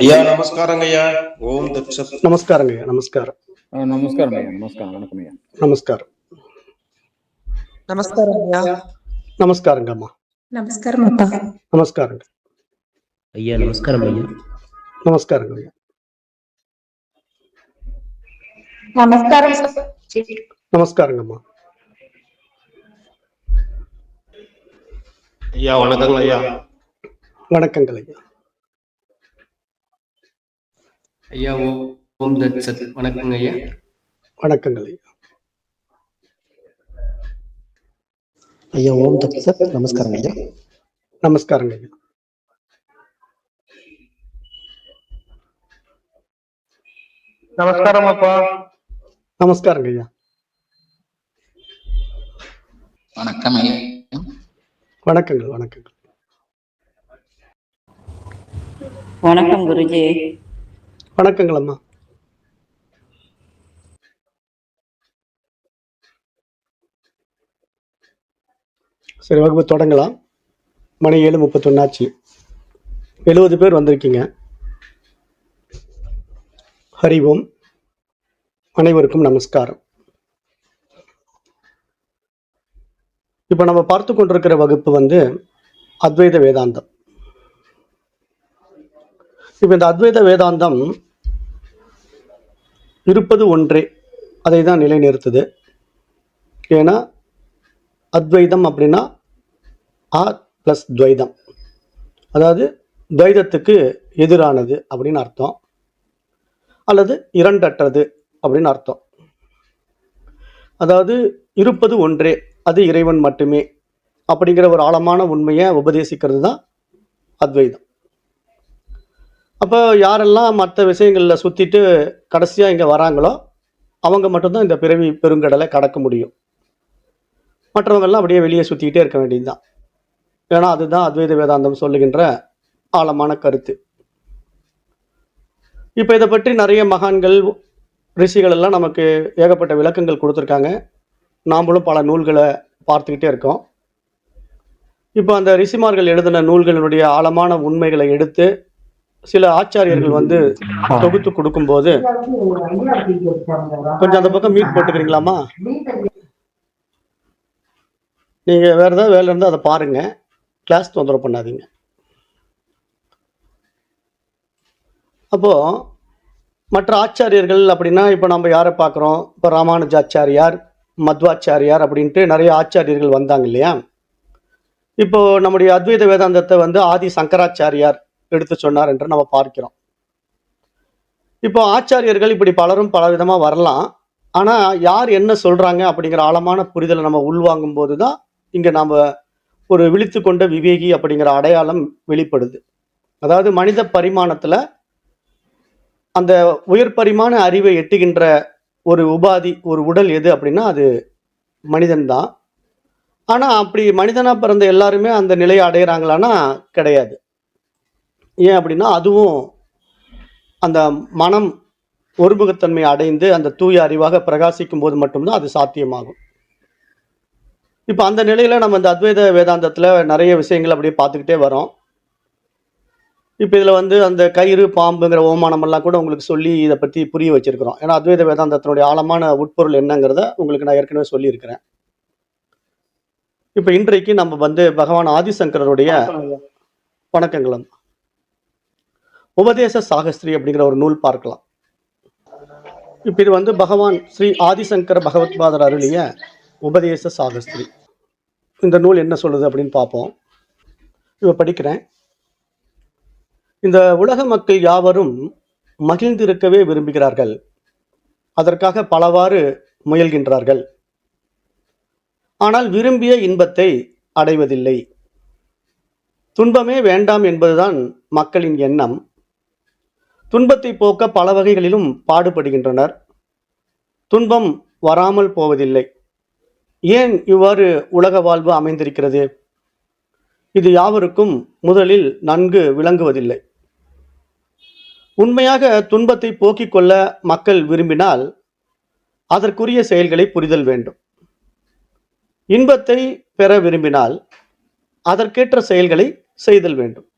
ஐயா நமஸ்காரங்க ஐயா. ஓம் தத்சத். நமஸ்காரங்க ஐயா. நமஸ்காரம். நமஸ்காரம் ஐயா. நமஸ்காரம். வணக்கம் ஐயா. நமஸ்காரம். நமஸ்காரம் ஐயா. நமஸ்காரங்க அம்மா. நமஸ்காரம் அப்பா. நமஸ்காரங்க ஐயா. நமஸ்காரம் ஐயா. நமஸ்காரங்க ஐயா. நமஸ்காரம் நமஸ்காரங்க அம்மா. ஐயா வணக்கங்கள் ஐயா. வணக்கங்கள் ஐயா. ஐயா ஓம் தத்சத். வணக்கங்க ஐயா. வணக்கங்கள் ஐயா. ஐயா ஓம் தத்சத். நமஸ்காரம் ஐயா. நமஸ்காரங்க ஐயா. நமஸ்காரம் அப்பா. நமஸ்காரங்க ஐயா. வணக்கம் ஐயா. வணக்கங்கள். வணக்கங்கள். வணக்கம் குருஜி. வணக்கங்கள் அம்மா. சரி, வகுப்பு தொடங்கலாம். மணி 7:31 ஆச்சு. 70 பேர் வந்திருக்கீங்க. ஹரி ஓம். அனைவருக்கும் நமஸ்காரம். இப்போ நம்ம பார்த்து கொண்டிருக்கிற வகுப்பு அத்வைத வேதாந்தம். இப்போ இந்த அத்வைத வேதாந்தம் இருப்பது ஒன்றே, அதை தான் நிலைநிறுத்துது. ஏன்னா அத்வைதம் அப்படின்னா ஆ ப்ளஸ் துவைதம், அதாவது துவைதத்துக்கு எதிரானது அப்படின்னு அர்த்தம், அல்லது இரண்டற்றது அப்படின்னு அர்த்தம். அதாவது இருப்பது ஒன்றே, அது இறைவன் மட்டுமே அப்படிங்கிற ஒரு ஆழமான உண்மையை உபதேசிக்கிறது தான் அத்வைதம். அப்போ யாரெல்லாம் மற்ற விஷயங்களில் சுற்றிட்டு கடைசியாக இங்கே வராங்களோ அவங்க மட்டும்தான் இந்த பிறவி பெருங்கடலை கடக்க முடியும். மற்றவங்கெல்லாம் அப்படியே வெளியே சுற்றிக்கிட்டே இருக்க வேண்டியது தான். ஏன்னா அதுதான் அத்வைத வேதாந்தம் சொல்லுகின்ற ஆழமான கருத்து. இப்போ இதை பற்றி நிறைய மகான்கள் ரிஷிகள் எல்லாம் நமக்கு ஏகப்பட்ட விளக்கங்கள் கொடுத்துருக்காங்க. நாமளும் பல நூல்களை பார்த்துக்கிட்டே இருக்கோம். இப்போ அந்த ரிஷிமார்கள் எழுதின நூல்களினுடைய ஆழமான உண்மைகளை எடுத்து சில ஆச்சாரியர்கள் தொகுத்து கொடுக்கும்போது, கொஞ்சம் அந்த பக்கம் மீட் போட்டுக்கிறீங்களாமா? நீங்கள் வேறு ஏதாவது வேலை இருந்தால் அதை பாருங்கள், கிளாஸ் தொந்தரவு பண்ணாதீங்க. அப்போது மற்ற ஆச்சாரியர்கள் அப்படின்னா இப்போ நம்ம யாரை பார்க்குறோம்? இப்போ ராமானுஜாச்சாரியார், மத்வாச்சாரியார் அப்படின்ட்டு நிறைய ஆச்சாரியர்கள் வந்தாங்க இல்லையா? இப்போது நம்முடைய அத்வைத வேதாந்தத்தை ஆதி சங்கராச்சாரியார் எடுத்து சொன்னார் என்று நம்ம பார்க்கிறோம். இப்போ ஆச்சாரியர்கள் இப்படி பலரும் பல விதமாக வரலாம். ஆனால் யார் என்ன சொல்கிறாங்க அப்படிங்கிற ஆழமான புரிதலை நம்ம உள்வாங்கும் போது தான் இங்கே நாம் ஒரு விழித்து கொண்ட விவேகி அப்படிங்கிற அடையாளம் வெளிப்படுது. அதாவது மனித பரிமாணத்தில் அந்த உயர் பரிமாண அறிவை எட்டுகின்ற ஒரு உபாதி, ஒரு உடல் எது அப்படின்னா அது மனிதன்தான். ஆனால் அப்படி மனிதனாக பிறந்த எல்லாருமே அந்த நிலையை அடையிறாங்களான்னா கிடையாது. ஏன் அப்படின்னா அதுவும் அந்த மனம் ஒருமுகத்தன்மை அடைந்து அந்த தூய அறிவாக பிரகாசிக்கும் போது மட்டும்தான் அது சாத்தியமாகும். இப்போ அந்த நிலையில் நம்ம இந்த அத்வைத வேதாந்தத்தில் நிறைய விஷயங்கள் அப்படியே பார்த்துக்கிட்டே வரோம். இப்போ இதில் அந்த கயிறு பாம்புங்கிற ஓமானமெல்லாம் கூட உங்களுக்கு சொல்லி இதை பற்றி புரிய வச்சிருக்கிறோம். ஏன்னா அத்வைத வேதாந்தத்தினுடைய ஆழமான உட்பொருள் என்னங்கிறத உங்களுக்கு நான் ஏற்கனவே சொல்லியிருக்கிறேன். இப்போ இன்றைக்கு நம்ம பகவான் ஆதிசங்கரருடைய வணக்கங்களும் உபதேச சாகஸ்திரி அப்படிங்கிற ஒரு நூல் பார்க்கலாம். இப்போ இது பகவான் ஸ்ரீ ஆதிசங்கர பகவத்பாதர் அருளிய உபதேச சாகஸ்திரி. இந்த நூல் என்ன சொல்லுது அப்படின்னு பார்ப்போம். இப்போ படிக்கிறேன். இந்த உலக மக்கள் யாவரும் மகிழ்ந்திருக்கவே விரும்புகிறார்கள். அதற்காக பலவாறு முயல்கின்றார்கள். ஆனால் விரும்பிய இன்பத்தை அடைவதில்லை. துன்பமே வேண்டாம் என்பதுதான் மக்களின் எண்ணம். துன்பத்தை போக்க பல வகைகளிலும் பாடுபடுகின்றனர். துன்பம் வராமல் போவதில்லை. ஏன் இவ்வாறு உலக வாழ்வு அமைந்திருக்கிறது? இது யாவருக்கும் முதலில் நன்கு விளங்குவதில்லை. உண்மையாக துன்பத்தை போக்கிக் கொள்ள மக்கள் விரும்பினால் அதற்குரிய செயல்களை புரிதல் வேண்டும். இன்பத்தை பெற விரும்பினால் அதற்கேற்ற செயல்களை செய்தல் வேண்டும்.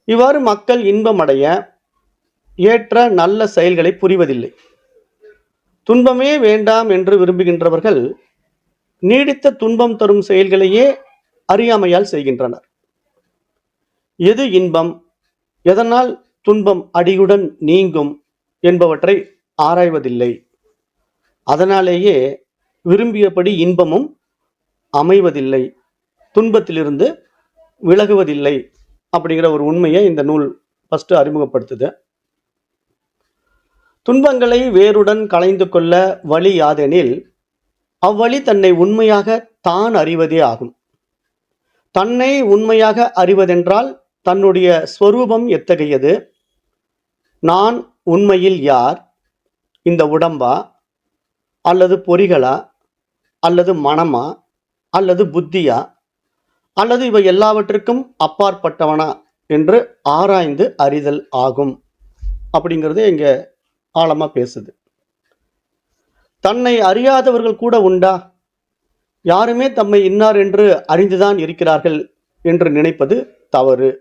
இவ்வாறு மக்கள் இன்பமடைய ஏற்ற நல்ல செயல்களை புரிவதில்லை. துன்பமே வேண்டாம் என்று விரும்புகின்றவர்கள் நீடித்த துன்பம் தரும் செயல்களையே அறியாமையால் செய்கின்றனர். எது இன்பம், எதனால் துன்பம் அடியுடன் நீங்கும் என்பவற்றை ஆராய்வதில்லை. அதனாலேயே விரும்பியபடி இன்பமும் அமைவதில்லை, துன்பத்திலிருந்து விலகுவதில்லை அப்படிங்கிற ஒரு உண்மையை இந்த நூல் ஃபர்ஸ்ட் அறிமுகப்படுத்துது. துன்பங்களை வேருடன் களைந்து கொள்ள வழி யாதெனில் அவ்வழி தன்னை உண்மையாக தான் அறிவதே ஆகும். தன்னை உண்மையாக அறிவதென்றால் தன்னுடைய ஸ்வரூபம் எத்தகையது, நான் உண்மையில் யார், இந்த உடம்பா அல்லது பொறிகளா அல்லது மனமா அல்லது புத்தியா அல்லது இவை எல்லாவற்றுக்கும் அப்பாற்பட்டவனா என்று ஆராய்ந்து அறிதல் ஆகும் அப்படிங்கிறது இங்க ஆழமா பேசுது. தன்னை அறியாதவர்கள் கூட உண்டா? யாருமே தம்மை இன்னார் என்று அறிந்துதான் இருக்கிறார்கள் என்று நினைப்பது தவறு.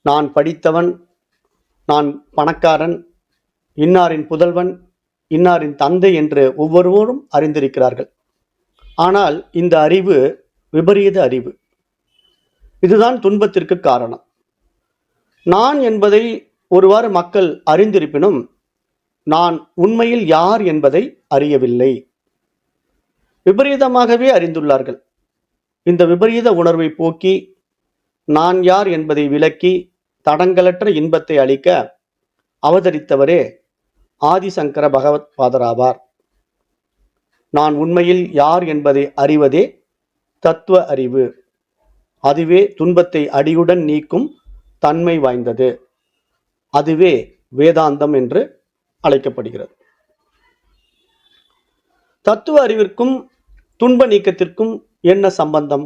நான் படித்தவன், நான் பணக்காரன், இன்னாரின் புதல்வன், இன்னாரின் தந்தை என்று ஒவ்வொருவரும் அறிந்திருக்கிறார்கள். ஆனால் இந்த அறிவு விபரீத அறிவு. இதுதான் துன்பத்திற்கு காரணம். நான் என்பதை ஒருவாறு மக்கள் அறிந்திருப்பினும் நான் உண்மையில் யார் என்பதை அறியவில்லை. விபரீதமாகவே அறிந்துள்ளார்கள். இந்த விபரீத உணர்வை போக்கி நான் யார் என்பதை விளக்கி தடங்களற்ற இன்பத்தை அளிக்க அவதரித்தவரே ஆதிசங்கர பகவத் பாதராவார். நான் உண்மையில் யார் என்பதை அறிவதே தத்துவ அறிவு. அதுவே துன்பத்தை அடியுடன் நீக்கும் தன்மை வாய்ந்தது. அதுவே வேதாந்தம் என்று அழைக்கப்படுகிறது. தத்துவ அறிவிற்கும் துன்ப நீக்கத்திற்கும் என்ன சம்பந்தம்?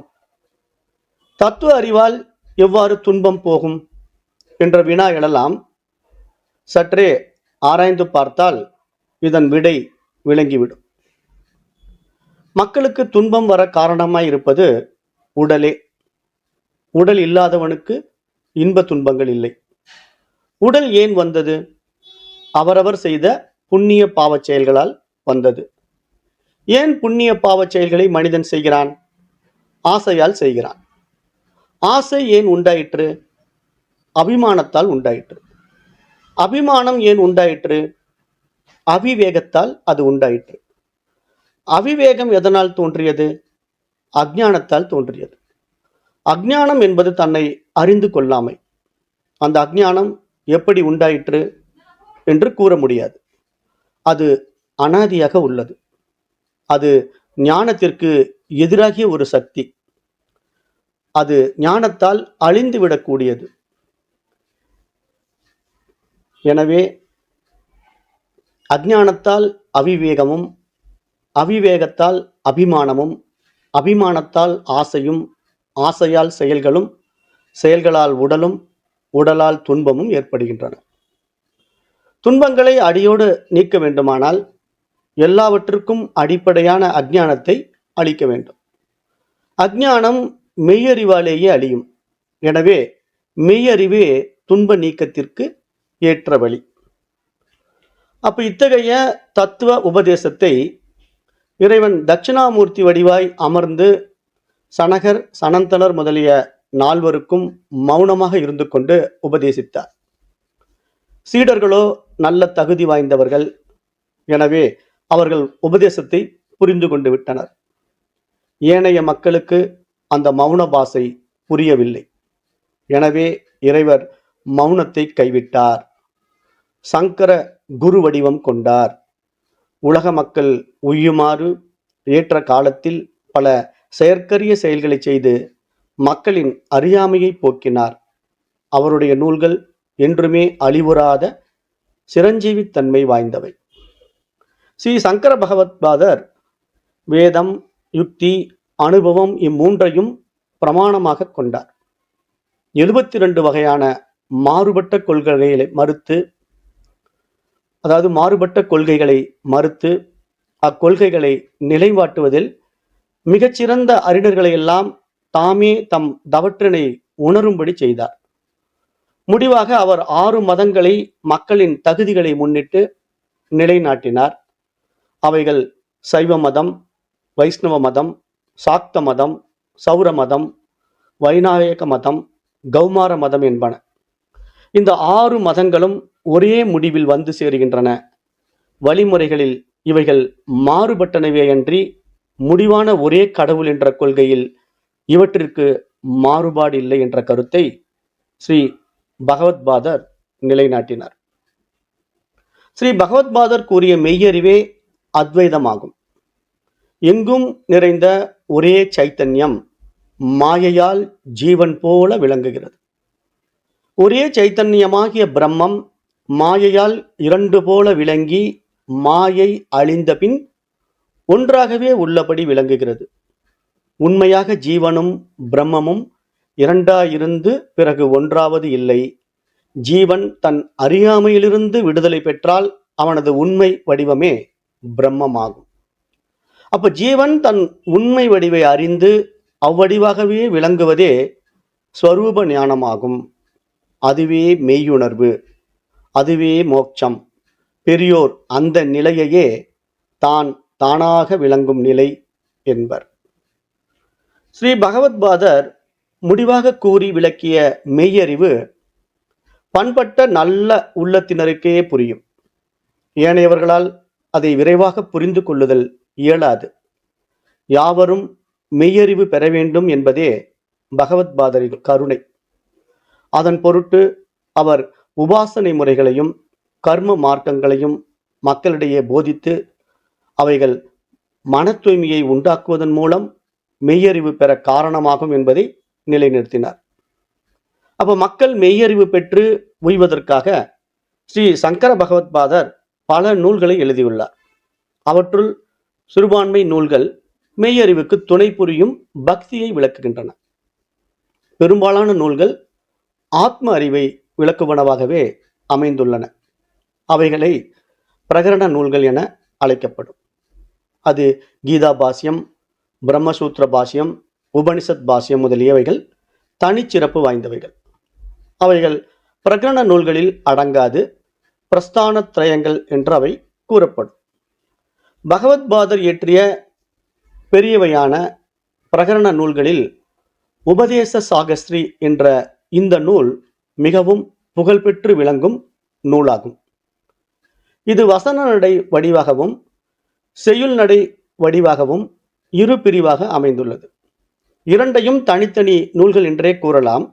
தத்துவ அறிவால் எவ்வாறு துன்பம் போகும் என்ற வினா எழலாம். சற்றே ஆராய்ந்து பார்த்தால் இதன் விடை விளங்கிவிடும். மக்களுக்கு துன்பம் வர காரணமாய் இருப்பது உடலே. உடல் இல்லாதவனுக்கு இன்ப துன்பங்கள் இல்லை. உடல் ஏன் வந்தது? அவரவர் செய்த புண்ணிய பாவச் செயல்களால் வந்தது. ஏன் புண்ணிய பாவச் செயல்களை மனிதன் செய்கிறான்? ஆசையால் செய்கிறான். ஆசை ஏன் உண்டாயிற்று? அபிமானத்தால் உண்டாயிற்று. அபிமானம் ஏன் உண்டாயிற்று? அவிவேகத்தால் அது உண்டாயிற்று. அவிவேகம் எதனால் தோன்றியது? அஞ்ஞானத்தால் தோன்றியது. அஞ்ஞானம் என்பது தன்னை அறிந்து கொள்ளாமை. அந்த அஞ்ஞானம் எப்படி உண்டாயிற்று என்று கூற முடியாது. அது அனாதியாக உள்ளது. அது ஞானத்திற்கு எதிராகிய ஒரு சக்தி. அது ஞானத்தால் அழிந்துவிடக்கூடியது. எனவே அஞ்ஞானத்தால் அவிவேகமும், அவிவேகத்தால் அபிமானமும், அபிமானத்தால் ஆசையும், ஆசையால் செயல்களும், செயல்களால் உடலும், உடலால் துன்பமும் ஏற்படுகின்றன. துன்பங்களை அடியோடு நீக்க வேண்டுமானால் எல்லாவற்றுக்கும் அடிப்படையான அஞ்ஞானத்தை அழிக்க வேண்டும். அஞ்ஞானம் மெய்யறிவாலேயே அழியும். எனவே மெய்யறிவே துன்ப நீக்கத்திற்கு ஏற்ற வழி. அப்ப இத்தகைய தத்துவ உபதேசத்தை இறைவன் தட்சிணாமூர்த்தி வடிவாய் அமர்ந்து சனகர், சனந்தனர் முதலிய நால்வருக்கும் மௌனமாக இருந்து கொண்டு உபதேசித்தார். சீடர்களோ நல்ல தகுதி வாய்ந்தவர்கள். எனவே அவர்கள் உபதேசத்தை புரிந்து கொண்டு விட்டனர். ஏனைய மக்களுக்கு அந்த மௌன பாஷை புரியவில்லை. எனவே இறைவர் மௌனத்தை கைவிட்டார். சங்கர குரு வடிவம் கொண்டார். உலக மக்கள் உய்யுமாறு ஏற்ற காலத்தில் பல செயற்கரிய செயல்களை செய்து மக்களின் அறியாமையை போக்கினார். அவருடைய நூல்கள் என்றுமே அழிவுறாத சிரஞ்சீவித்தன்மை வாய்ந்தவை. ஸ்ரீ சங்கர பகவத்பாதர் வேதம், யுக்தி, அனுபவம் இம்மூன்றையும் பிரமாணமாக கொண்டார். 72 வகையான மாறுபட்ட கொள்கைகளை மறுத்து, அதாவது மாறுபட்ட கொள்கைகளை மறுத்து அக்கொள்கைகளை நிலைவாட்டுவதில் மிகச்சிறந்த அறிஞர்களை எல்லாம் தாமே தம் தவற்றினை உணரும்படி செய்தார். முடிவாக அவர் 6 மதங்களை மக்களின் தகுதிகளை முன்னிட்டு நிலைநாட்டினார். அவைகள் சைவ மதம், வைஷ்ணவ மதம், சாக்த மதம், சௌர மதம், வைநாயக மதம், கௌமார மதம் என்பன. இந்த 6 மதங்களும் ஒரே முடிவில் வந்து சேருகின்றன. வழிமுறைகளில் இவைகள் மாறுபட்டனவே அன்றி முடிவான ஒரே கடவுள் என்ற கொள்கையில் இவற்றிற்கு மாறுபாடு இல்லை என்ற கருத்தை ஸ்ரீ பகவத்பாதர் நிலைநாட்டினார். ஸ்ரீ பகவத்பாதர் கூறிய மெய்யறிவே அத்வைதமாகும். எங்கும் நிறைந்த ஒரே சைத்தன்யம் மாயையால் ஜீவன் போல விளங்குகிறது. ஒரே சைத்தன்யமாகிய பிரம்மம் மாயையால் 2 போல விளங்கி மாயை அழிந்த பின் ஒன்றாகவே உள்ளபடி விளங்குகிறது. உண்மையாக ஜீவனும் பிரம்மமும் இரண்டாயிருந்து பிறகு ஒன்றாவது இல்லை. ஜீவன் தன் அறியாமையிலிருந்து விடுதலை பெற்றால் அவனது உண்மை வடிவமே பிரம்மமாகும். அப்ப ஜீவன் தன் உண்மை வடிவை அறிந்து அவ்வடிவாகவே விளங்குவதே ஸ்வரூப ஞானமாகும். அதுவே மெய்யுணர்வு, அதுவே மோட்சம். பெரியோர் அந்த நிலையையே தான் தானாக விளங்கும் நிலை என்பர். ஸ்ரீ பகவத்பாதர் முடிவாக கூறி விளக்கிய மெய்யறிவு பண்பட்ட நல்ல உள்ளத்தினருக்கே புரியும். ஏனையவர்களால் அதை விரைவாக புரிந்து கொள்ளுதல் இயலாது. யாவரும் மெய்யறிவு பெற வேண்டும் என்பதே பகவத்பாதரின் கருணை. அதன் பொருட்டு அவர் உபாசனை முறைகளையும் கர்ம மார்க்கங்களையும் மக்களிடையே போதித்து அவைகள் மன தூய்மையை உண்டாக்குவதன் மூலம் மெய்யறிவு பெற காரணமாகும் என்பதை நிலைநிறுத்தினார். அப்போ மக்கள் மெய்யறிவு பெற்று உய்வதற்காக ஸ்ரீ சங்கர பகவத்பாதர் பல நூல்களை எழுதியுள்ளார். அவற்றுள் சிறுபான்மை நூல்கள் மெய்யறிவுக்கு துணை புரியும் பக்தியை விளக்குகின்றன. பெரும்பாலான நூல்கள் ஆத்ம அறிவை விளக்குவனவாகவே அமைந்துள்ளன. அவைகளை பிரகரண நூல்கள் என அழைக்கப்படும். அது கீதா பாஷ்யம், பிரம்மசூத்திர பாஷ்யம், உபனிஷத் பாஷ்யம் முதலியவைகள் தனிச்சிறப்பு வாய்ந்தவைகள். அவைகள் பிரகரண நூல்களில் அடங்காது. பிரஸ்தான திரயங்கள் என்று அவை கூறப்படும். பகவத்பாதர் இயற்றிய பெரியவையான பிரகரண நூல்களில் உபதேச சாகஸ்ரீ என்ற இந்த நூல் மிகவும் புகழ்பெற்று விளங்கும் நூலாகும். இது வசன நடை வடிவாகவும் செய்யுள் நடை வடிவாகவும் இரு பிரிவாக அமைந்துள்ளது. இரண்டையும் தனித்தனி நூல்கள் என்றே கூறலாம்.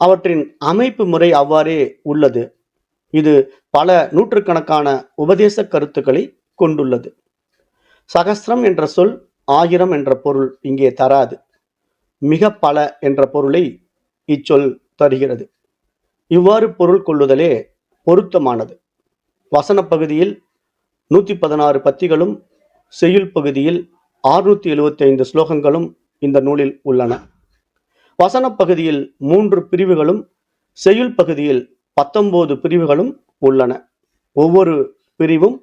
அவற்றின் அமைப்பு முறை அவ்வாறே உள்ளது. இது பல நூற்றுக்கணக்கான உபதேச கருத்துக்களை கொண்டுள்ளது. சகஸ்ரம் என்ற சொல் 1000 என்ற பொருள் இங்கே தராது. மிக பல என்ற பொருளை இச்சொல் தருகிறது. இவ்வாறு பொருள் கொள்ளுதலே பொருத்தமானது. வசன பகுதியில் 116 பத்திகளும் செய்யுள் பகுதியில் 675 ஸ்லோகங்களும் இந்த நூலில் உள்ளன. வசன பகுதியில் 3 பிரிவுகளும் செய்யுள் பகுதியில் 19 பிரிவுகளும் உள்ளன. ஒவ்வொரு பிரிவும்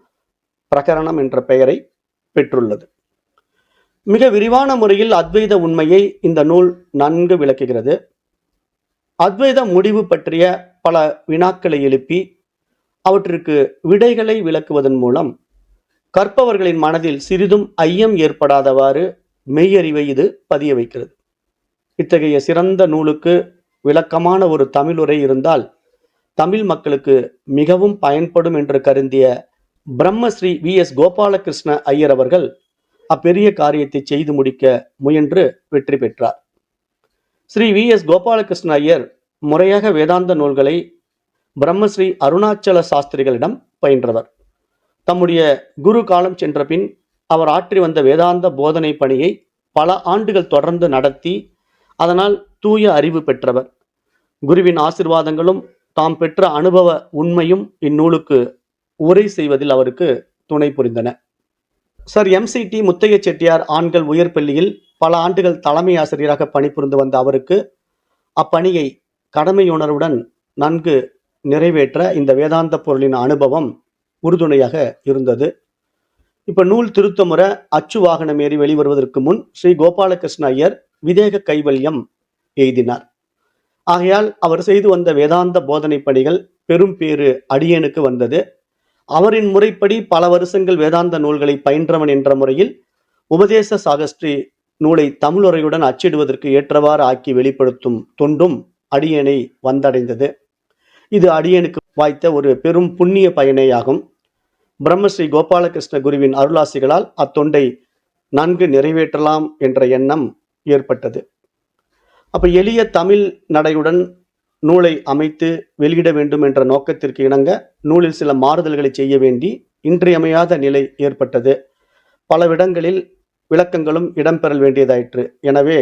பிரகரணம் என்ற பெயரை பெற்றுள்ளது. மிக விரிவான முறையில் அத்வைத உண்மையை இந்த நூல் நன்கு விளக்குகிறது. அத்வைத முடிவு பற்றிய பல வினாக்களை எழுப்பி அவற்றிற்கு விடைகளை விளக்குவதன் மூலம் கற்பவர்களின் மனதில் சிறிதும் ஐயம் ஏற்படாதவாறு மெய்யறிவை இது பதிய வைக்கிறது. இத்தகைய சிறந்த நூலுக்கு விளக்கமான ஒரு தமிழுரை இருந்தால் தமிழ் மக்களுக்கு மிகவும் பயன்படும் என்று கருதிய பிரம்மஸ்ரீ வி.எஸ். கோபாலகிருஷ்ண ஐயர் அவர்கள் அப்பெரிய காரியத்தை செய்து முடிக்க முயன்று வெற்றி பெற்றார். ஸ்ரீ வி.எஸ். கோபாலகிருஷ்ண ஐயர் முறையாக வேதாந்த நூல்களை பிரம்மஸ்ரீ அருணாச்சல சாஸ்திரிகளிடம் பயின்றவர். தம்முடைய குரு காலம் சென்ற பின் அவர் ஆற்றி வந்த வேதாந்த போதனை பணியை பல ஆண்டுகள் தொடர்ந்து நடத்தி அதனால் தூய அறிவு பெற்றவர். குருவின் ஆசிர்வாதங்களும் தாம் பெற்ற அனுபவ உண்மையும் இந்நூலுக்கு உரை செய்வதில் அவருக்கு துணை புரிந்தன. சர் எம்.சி.டி. முத்தைய செட்டியார் ஆண்கள் உயர்பள்ளியில் பல ஆண்டுகள் தலைமை ஆசிரியராக பணிபுரிந்து வந்த அவருக்கு அப்பணியை கடமையுணர்வுடன் நன்கு நிறைவேற்ற இந்த வேதாந்த பொருளின் அனுபவம் உறுதுணையாக இருந்தது. இப்ப நூல் திருத்தமுறை அச்சு வாகனம் ஏறி வெளிவருவதற்கு முன் ஸ்ரீ கோபாலகிருஷ்ண ஐயர் விதேக கைவல்யம் எய்தினார். ஆகையால் அவர் செய்து வந்த வேதாந்த போதனை பணிகள் பெரும் பேறு அடியேனுக்கு வந்தது. அவரின் முறைப்படி பல வருஷங்கள் வேதாந்த நூல்களை பயின்றவன் என்ற முறையில் உபதேச சாகஸ்ரீ நூலை தமிழுரையுடன் அச்சிடுவதற்கு ஏற்றவாறு ஆக்கி வெளிப்படுத்தும் தொண்டும் அடியேனை வந்தடைந்தது. இது அடியேனுக்கு வாய்த்த ஒரு பெரும் புண்ணிய பயனேயாகும். பிரம்மஸ்ரீ கோபாலகிருஷ்ண குருவின் அருளாசிகளால் அத்தொண்டை நன்கு நிறைவேற்றலாம் என்ற எண்ணம் ஏற்பட்டது. அப்ப எளிய தமிழ் நடையுடன் நூலை அமைத்து வெளியிட வேண்டும் என்ற நோக்கத்திற்கு இணங்க நூலில் சில மாறுதல்களை செய்ய வேண்டி இன்றியமையாத நிலை ஏற்பட்டது. பலவிடங்களில் விளக்கங்களும் இடம்பெறல் வேண்டியதாயிற்று. எனவே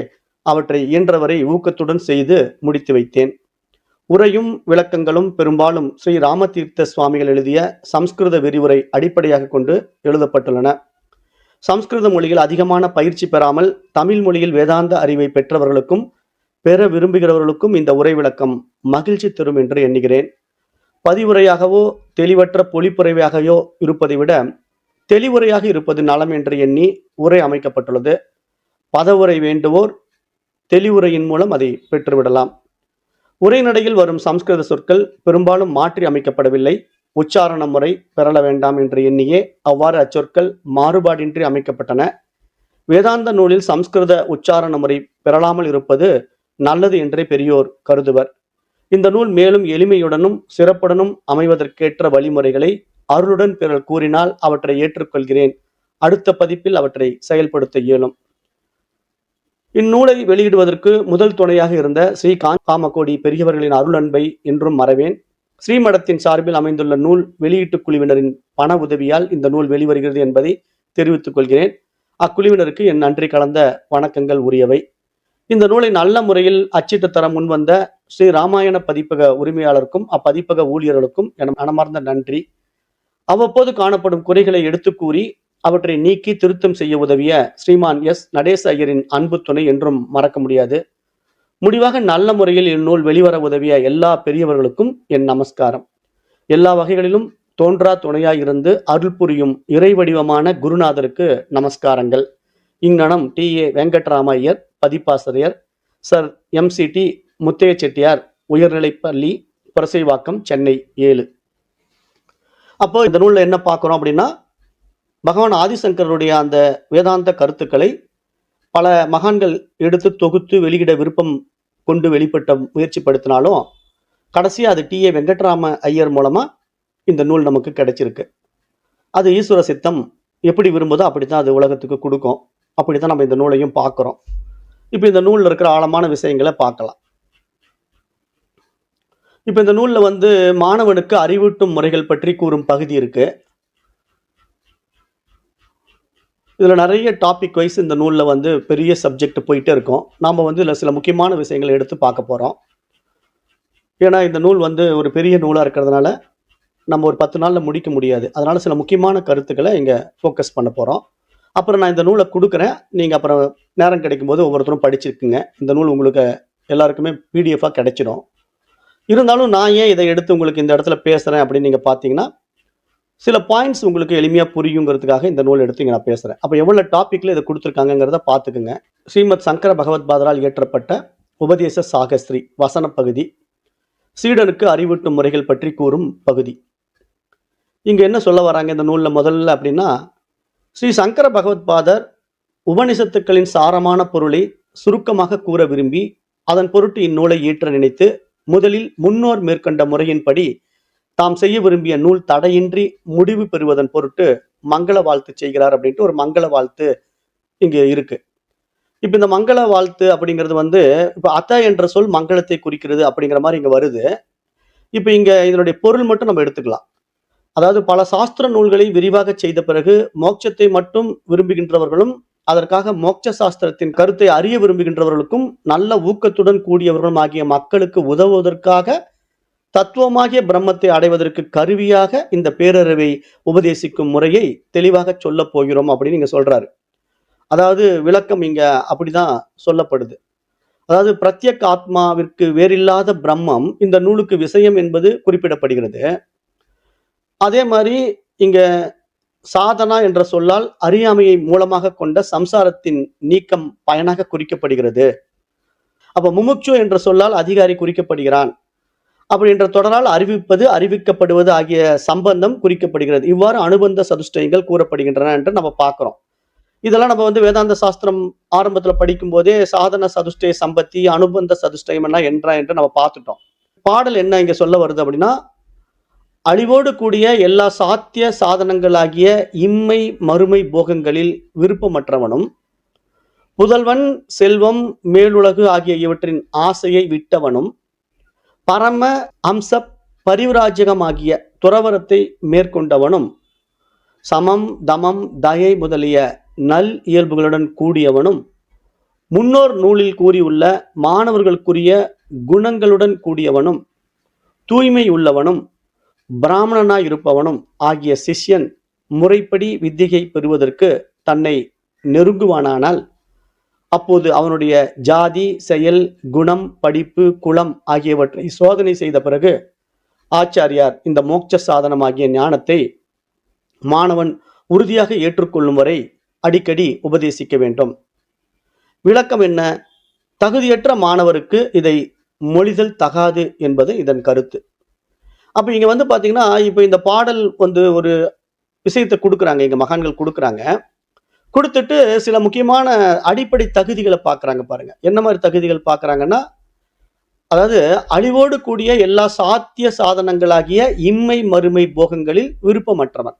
அவற்றை இயன்றவரை ஊக்கத்துடன் செய்து முடித்து வைத்தேன். உரையும் விளக்கங்களும் பெரும்பாலும் ஸ்ரீ ராமதீர்த்த சுவாமிகள் எழுதிய சம்ஸ்கிருத விரிவுரை அடிப்படையாக கொண்டு எழுதப்பட்டுள்ளன. சம்ஸ்கிருத மொழியில் அதிகமான பயிற்சி பெறாமல் தமிழ் மொழியில் வேதாந்த அறிவை பெற்றவர்களுக்கும் பெற விரும்புகிறவர்களுக்கும் இந்த உரை விளக்கம் மகிழ்ச்சி தரும் என்று எண்ணுகிறேன். பதிவுரையாகவோ தெளிவற்ற பொழிப்புரையாகவோ இருப்பதை விட தெளிவுரையாக இருப்பது நலம் என்று எண்ணி உரை அமைக்கப்பட்டுள்ளது. பதவுரை வேண்டுவோர் தெளிவுரையின் மூலம் அதை பெற்றுவிடலாம். உரைநடையில் வரும் சம்ஸ்கிருத சொற்கள் பெரும்பாலும் மாற்றி அமைக்கப்படவில்லை. உச்சாரண முறை பெறல வேண்டாம் என்று எண்ணியே அவ்வாறு அச்சொற்கள் மாறுபாடின்றி அமைக்கப்பட்டன. வேதாந்த நூலில் சம்ஸ்கிருத உச்சாரண முறை பெறலாமல் இருப்பது நல்லது என்றே பெரியோர் கருதுவர். இந்த நூல் மேலும் எளிமையுடனும் சிறப்புடனும் அமைவதற்கேற்ற வழிமுறைகளை அருளுடன் பிறர் கூறினால் அவற்றை ஏற்றுக்கொள்கிறேன். அடுத்த பதிப்பில் அவற்றை செயல்படுத்த இயலும். இந்நூலை வெளியிடுவதற்கு முதல் துணையாக இருந்த ஸ்ரீ காமகோடி பெரியவர்களின் அருள் அன்பை என்றும் மறவேன். ஸ்ரீமடத்தின் சார்பில் அமைந்துள்ள நூல் வெளியீட்டுக் குழுவினரின் பண உதவியால் இந்த நூல் வெளிவருகிறது என்பதை தெரிவித்துக் கொள்கிறேன். அக்குழுவினருக்கு என் நன்றி கலந்த வணக்கங்கள் உரியவை. இந்த நூலை நல்ல முறையில் அச்சிட்டு தர முன்வந்த ஸ்ரீ ராமாயண பதிப்பக உரிமையாளருக்கும் அப்பதிப்பக ஊழியர்களுக்கும் என மனமார்ந்த நன்றி. அவ்வப்போது காணப்படும் குறைகளை எடுத்து கூறி அவற்றை நீக்கி திருத்தம் செய்ய உதவிய ஸ்ரீமான் எஸ் நடேச ஐயரின் அன்பு துணை என்றும் மறக்க முடியாது. முடிவாக நல்ல முறையில் இந்நூல் வெளிவர உதவிய எல்லா பெரியவர்களுக்கும் என் நமஸ்காரம். எல்லா வகைகளிலும் தோன்றா துணையாய் இருந்து அருள் புரியும் இறை வடிவமான குருநாதருக்கு நமஸ்காரங்கள். இங்கனம் டி.ஏ. வெங்கட்ராம ஐயர், பதிப்பாசிரியர், சர் எம்.சி.டி. முத்தைய செட்டியார், உயர்நிலைப்பள்ளி, புரசைவாக்கம், சென்னை 7. அப்போ இந்த நூலில் என்ன பார்க்குறோம் அப்படின்னா, பகவான் ஆதிசங்கருடைய அந்த வேதாந்த கருத்துக்களை பல மகான்கள் எடுத்து தொகுத்து வெளியிட விருப்பம் கொண்டு வெளிப்பட்ட முயற்சிப்படுத்தினாலும் கடைசியாக அது டி.ஏ. வெங்கட்ராம ஐயர் மூலமாக இந்த நூல் நமக்கு கிடைச்சிருக்கு. அது ஈஸ்வர சித்தம் எப்படி விரும்புதோ அப்படி தான் அது உலகத்துக்கு கொடுக்கும். அப்படி தான் நம்ம இந்த நூலையும் பார்க்குறோம். இப்போ இந்த நூலில் இருக்கிற ஆழமான விஷயங்களை பார்க்கலாம். இப்போ இந்த நூலில் மாணவனுக்கு அறிவூட்டும் முறைகள் பற்றி கூறும் பகுதி இருக்கு. இதில் நிறைய டாபிக் வைஸ் இந்த நூலில் பெரிய சப்ஜெக்ட் போயிட்டே இருக்கும். நாம் இதில் சில முக்கியமான விஷயங்களை எடுத்து பார்க்க போகிறோம். ஏன்னா இந்த நூல் ஒரு பெரிய நூலாக இருக்கிறதுனால நம்ம ஒரு 10 நாளில் முடிக்க முடியாது. அதனால் சில முக்கியமான கருத்துக்களை இங்கே ஃபோக்கஸ் பண்ண போகிறோம். அப்புறம் நான் இந்த நூலை கொடுக்குறேன். நீங்கள் அப்புறம் நேரம் கிடைக்கும்போது ஒவ்வொருத்தரும் படிச்சிருக்குங்க. இந்த நூல் உங்களுக்கு எல்லாருக்குமே பிடிஎஃபாக கிடைச்சிடும். இருந்தாலும் நான் ஏன் இதை எடுத்து உங்களுக்கு இந்த இடத்துல பேசுகிறேன் அப்படின்னு நீங்கள் பார்த்தீங்கன்னா, சில பாயிண்ட்ஸ் உங்களுக்கு எளிமையாக புரியுங்கிறதுக்காக இந்த நூல் எடுத்து இங்கே நான் பேசுகிறேன். அப்போ எவ்வளோ டாப்பிக்கில் இதை கொடுத்துருக்காங்கிறத பார்த்துக்குங்க. ஸ்ரீமத் சங்கர பகவத்பாதரால் இயற்றப்பட்ட உபதேச சாகஸ்ரீ வசன பகுதி, சீடனுக்கு அறிவூட்டும் முறைகள் பற்றி கூறும் பகுதி. இங்கே என்ன சொல்ல வராங்க இந்த நூலில் முதல்ல அப்படின்னா, ஸ்ரீ சங்கர பகவத்பாதர் உபனிஷத்துக்களின் சாரமான பொருளை சுருக்கமாக கூற விரும்பி அதன் பொருட்டு இந்நூலை இயற்ற நினைத்து முதலில் முன்னோர் மேற்கொண்ட முறையின்படி தாம் செய்ய விரும்பிய நூல் தடையின்றி முடிவு பெறுவதன் பொருட்டு மங்கள வாழ்த்து செய்கிறார் அப்படின்ட்டு ஒரு மங்கள வாழ்த்து இங்கே இருக்கு. இப்போ இந்த மங்கள வாழ்த்து அப்படிங்கிறது இப்போ அத்த என்ற சொல் மங்களத்தை குறிக்கிறது அப்படிங்கிற மாதிரி இங்கே வருது. இப்போ இங்கே இதனுடைய பொருள் மட்டும் நம்ம எடுத்துக்கலாம். அதாவது பல சாஸ்திர நூல்களை விரிவாக செய்த பிறகு மோட்சத்தை மட்டும் விரும்புகின்றவர்களும் அதற்காக மோட்ச சாஸ்திரத்தின் கருத்தை அறிய விரும்புகின்றவர்களுக்கும் நல்ல ஊக்கத்துடன் கூடியவர்களும் ஆகிய மக்களுக்கு உதவுவதற்காக தத்துவமாகிய பிரம்மத்தை அடைவதற்கு கருவியாக இந்த பேரறிவை உபதேசிக்கும் முறையை தெளிவாக சொல்ல போகிறோம் அப்படின்னு இங்க சொல்றாரு. அதாவது விளக்கம் இங்க அப்படிதான் சொல்லப்படுது. அதாவது பிரத்யக் ஆத்மாவிற்கு வேறில்லாத பிரம்மம் இந்த நூலுக்கு விஷயம் என்பது குறிப்பிடப்படுகிறது. அதே மாதிரி இங்க சாதனா என்ற சொல்லால் அறியாமையை மூலமாக கொண்ட சம்சாரத்தின் நீக்கம் பயனாக குறிக்கப்படுகிறது. அப்ப முமுட்சு என்ற சொல்லால் அதிகாரி குறிக்கப்படுகிறான். அப்படின்ற தொடரால் அறிவிப்பது, அறிவிக்கப்படுவது ஆகிய சம்பந்தம் குறிக்கப்படுகிறது. இவ்வாறு அனுபந்த சதுஷ்டயங்கள் கூறப்படுகின்றன என்று நம்ம பார்க்கிறோம். இதெல்லாம் நம்ம வேதாந்த சாஸ்திரம் ஆரம்பத்துல படிக்கும் போதே சாதன சதுஷ்டய சம்பத்தி, அனுபந்த சதுஷ்டயம் என்று நம்ம பார்த்துட்டோம். பாடல் என்ன இங்க சொல்ல வருது அப்படின்னா, அழிவோடு கூடிய எல்லா சாத்திய சாதனங்களாகிய இம்மை மறுமை போகங்களில் விருப்பமற்றவனும், புதல்வன் செல்வம் மேலுலகு ஆகிய இவற்றின் ஆசையை விட்டவனும், பரம அம்ச பரிவிராஜகமாகிய துறவரத்தை மேற்கொண்டவனும், சமம் தமம் தயை முதலிய நல் இயல்புகளுடன் கூடியவனும், முன்னோர் நூலில் கூறியுள்ள மாணவர்களுக்குரிய குணங்களுடன் கூடியவனும், தூய்மை உள்ளவனும், பிராமணனாய் இருப்பவனும் ஆகிய சிஷ்யன் முறைப்படி வித்தியை பெறுவதற்கு தன்னை நெருங்குவானானால், அப்போது அவனுடைய ஜாதி, செயல், குணம், படிப்பு, குலம் ஆகியவற்றை சோதனை செய்த பிறகு ஆச்சாரியார் இந்த மோட்ச சாதனமாகிய ஞானத்தை மாணவன் உறுதியாக ஏற்றுக்கொள்ளும் வரை அடிக்கடி உபதேசிக்க வேண்டும். விளக்கம் என்ன? தகுதியற்ற மாணவருக்கு இதை மொழிதல் தகாது என்பது இதன் கருத்து. அப்ப இங்க பாத்தீங்கன்னா, இப்ப இந்த பாடல் ஒரு விஷயத்தை கொடுக்குறாங்க, இங்க மகான்கள் கொடுக்குறாங்க. கொடுத்துட்டு சில முக்கியமான அடிப்படை தகுதிகளை பார்க்கறாங்க பாருங்க. என்ன மாதிரி தகுதிகள் பார்க்கறாங்கன்னா, அதாவது அழிவோடு கூடிய எல்லா சாத்திய சாதனங்களாகிய இம்மை மறுமை போகங்களில் விருப்பமற்றவன்.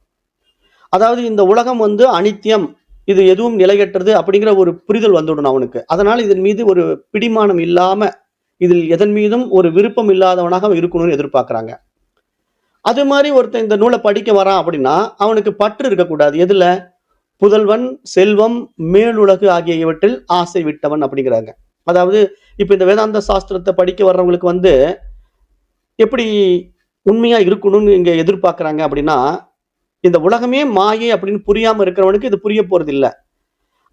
அதாவது இந்த உலகம் அனித்தியம், இது எதுவும் நிலையற்றது அப்படிங்கிற ஒரு புரிதல் வந்துடணும் அவனுக்கு. அதனால இதன் மீது ஒரு பிடிமானம் இல்லாம, இதில் எதன் மீதும் ஒரு விருப்பம் இல்லாதவனாக இருக்கணும்னு எதிர்பார்க்கறாங்க. அது மாதிரி ஒருத்தன் இந்த நூலை படிக்க வரான் அப்படின்னா அவனுக்கு பற்று இருக்கக்கூடாது. எதுல? புதல்வன், செல்வம், மேலுலகு ஆகிய இவற்றில் ஆசை விட்டவன் அப்படிங்கிறாங்க. அதாவது இப்ப இந்த வேதாந்த சாஸ்திரத்தை படிக்க வர்றவங்களுக்கு எப்படி உண்மையா இருக்கணும்னு இங்க எதிர்பார்க்கறாங்க அப்படின்னா, இந்த உலகமே மாயை அப்படின்னு புரியாம இருக்கிறவனுக்கு இது புரிய போறது இல்லை.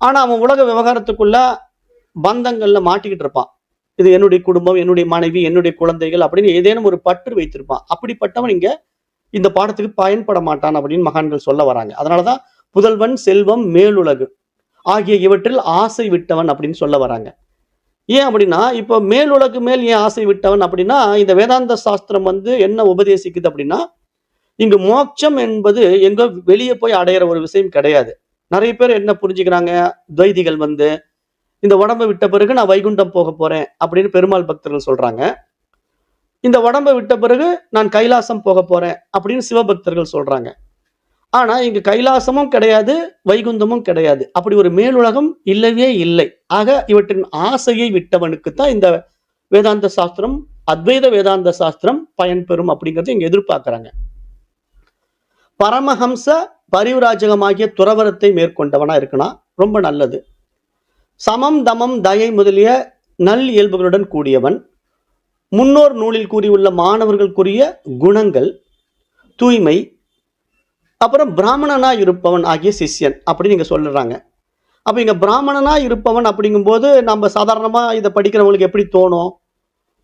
ஆனா அவன் உலக விவகாரத்துக்குள்ள பந்தங்கள்ல மாட்டிக்கிட்டு இருப்பான். இது என்னுடைய குடும்பம், என்னுடைய மனைவி, என்னுடைய குழந்தைகள் அப்படின்னு ஏதேனும் ஒரு பற்று வைத்திருப்பான். அப்படிப்பட்டவன் இங்க இந்த பாடத்துக்கு பயன்பட மாட்டான் அப்படின்னு மகான்கள் சொல்ல வராங்க. அதனாலதான் புதல்வன், செல்வம், மேலுலகு ஆகிய இவற்றில் ஆசை விட்டவன் அப்படின்னு சொல்ல வராங்க. ஏன் அப்படின்னா, இப்ப மேலுலகு மேல் ஏன் ஆசை விட்டவன் அப்படின்னா, இந்த வேதாந்த சாஸ்திரம் என்ன உபதேசிக்குது அப்படின்னா, இங்கு மோட்சம் என்பது எங்க வெளியே போய் அடையிற ஒரு விஷயம் கிடையாது. நிறைய பேர் என்ன புரிஞ்சுக்கிறாங்க, துவைதிகள் இந்த உடம்பை விட்ட பிறகு நான் வைகுண்டம் போக போறேன் அப்படின்னு பெருமாள் பக்தர்கள் சொல்றாங்க. இந்த உடம்பை விட்ட பிறகு நான் கைலாசம் போக போறேன் அப்படின்னு சிவபக்தர்கள் சொல்றாங்க. ஆனா இங்கு கைலாசமும் கிடையாது, வைகுந்தமும் கிடையாது. அப்படி ஒரு மேலுலகம் இல்லவே இல்லை. ஆக இவற்றின் ஆசையை விட்டவனுக்கு தான் இந்த வேதாந்த சாஸ்திரம், அத்வைத வேதாந்த சாஸ்திரம் பயன்பெறும் அப்படிங்கறத இங்க எதிர்பார்க்கிறாங்க. பரமஹம்ச பரிவிராஜகமாகிய துறவரத்தை மேற்கொண்டவனா இருக்கணும், ரொம்ப நல்லது. சமம் தமம் தயை முதலிய நல் இயல்புகளுடன் கூடியவன், முன்னோர் நூலில் கூறியுள்ள மாணவர்களுக்குரிய குணங்கள், தூய்மை, அப்புறம் பிராமணனா இருப்பவன் ஆகிய சிஷ்யன் அப்படி நீங்க சொல்லுறாங்க. அப்ப இங்க பிராமணனா இருப்பவன் அப்படிங்கும்போது நம்ம சாதாரணமா இதை படிக்கிறவங்களுக்கு எப்படி தோணும்?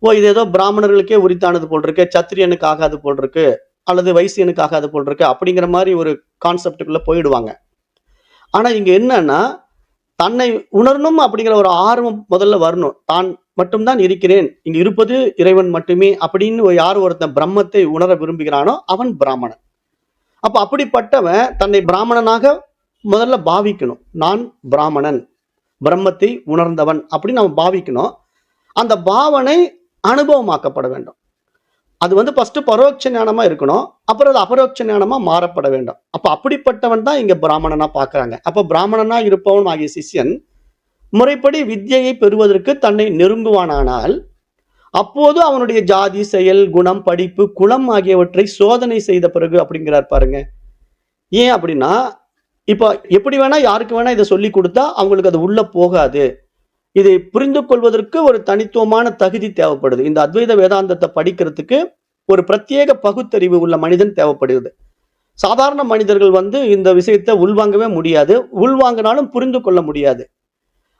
இது ஏதோ பிராமணர்களுக்கே உரித்தானது போல் இருக்கு, சத்திரியனுக்கு ஆகாது போல் இருக்கு, அல்லது வைசியனுக்கு ஆகாது போல் இருக்கு அப்படிங்கிற மாதிரி ஒரு கான்செப்டுக்குள்ள போயிடுவாங்க. ஆனா இங்க என்னன்னா, தன்னை உணரணும் அப்படிங்கிற ஒரு ஆர்வம் முதல்ல வரணும். தான் மட்டும்தான் இருக்கிறேன், இங்க இருப்பது இறைவன் மட்டுமே அப்படின்னு யார் ஒருத்தன் பிரம்மத்தை உணர விரும்புகிறானோ அவன் பிராமணன். அப்ப அப்படிப்பட்டவன் தன்னை பிராமணனாக முதல்ல பாவிக்கணும். நான் பிராமணன், பிரம்மத்தை உணர்ந்தவன் அப்படின்னு அவன் பாவிக்கணும். அந்த பாவனை அனுபவமாக்கப்பட வேண்டும். அது ஃபர்ஸ்ட் பரோட்ச ஞானமா இருக்கணும், அப்புறம் அது அபரோட்ச ஞானமா மாறப்பட வேண்டும். அப்ப அப்படிப்பட்டவன் தான் இங்க பிராமணனா பார்க்கறாங்க. அப்ப பிராமணனா இருப்பவன் ஆகிய சிஷ்யன் முறைப்படி வித்யையை பெறுவதற்கு தன்னை நெருங்குவானானால், அப்போது அவனுடைய ஜாதி, செயல், குணம், படிப்பு, குலம் ஆகியவற்றை சோதனை செய்த பிறகு அப்படிங்கிறார் பாருங்க. ஏன் அப்படின்னா, இப்ப எப்படி வேணா யாருக்கு வேணா இதை சொல்லி கொடுத்தா அவங்களுக்கு அது உள்ள போகாது. இதை புரிந்து கொள்வதற்கு ஒரு தனித்துவமான தகுதி தேவைப்படுது. இந்த அத்வைத வேதாந்தத்தை படிக்கிறதுக்கு ஒரு பிரத்யேக பகுத்தறிவு உள்ள மனிதன் தேவைப்படுது. சாதாரண மனிதர்கள் இந்த விஷயத்தை உள்வாங்கவே முடியாது, உள்வாங்கினாலும் புரிந்து கொள்ள முடியாது.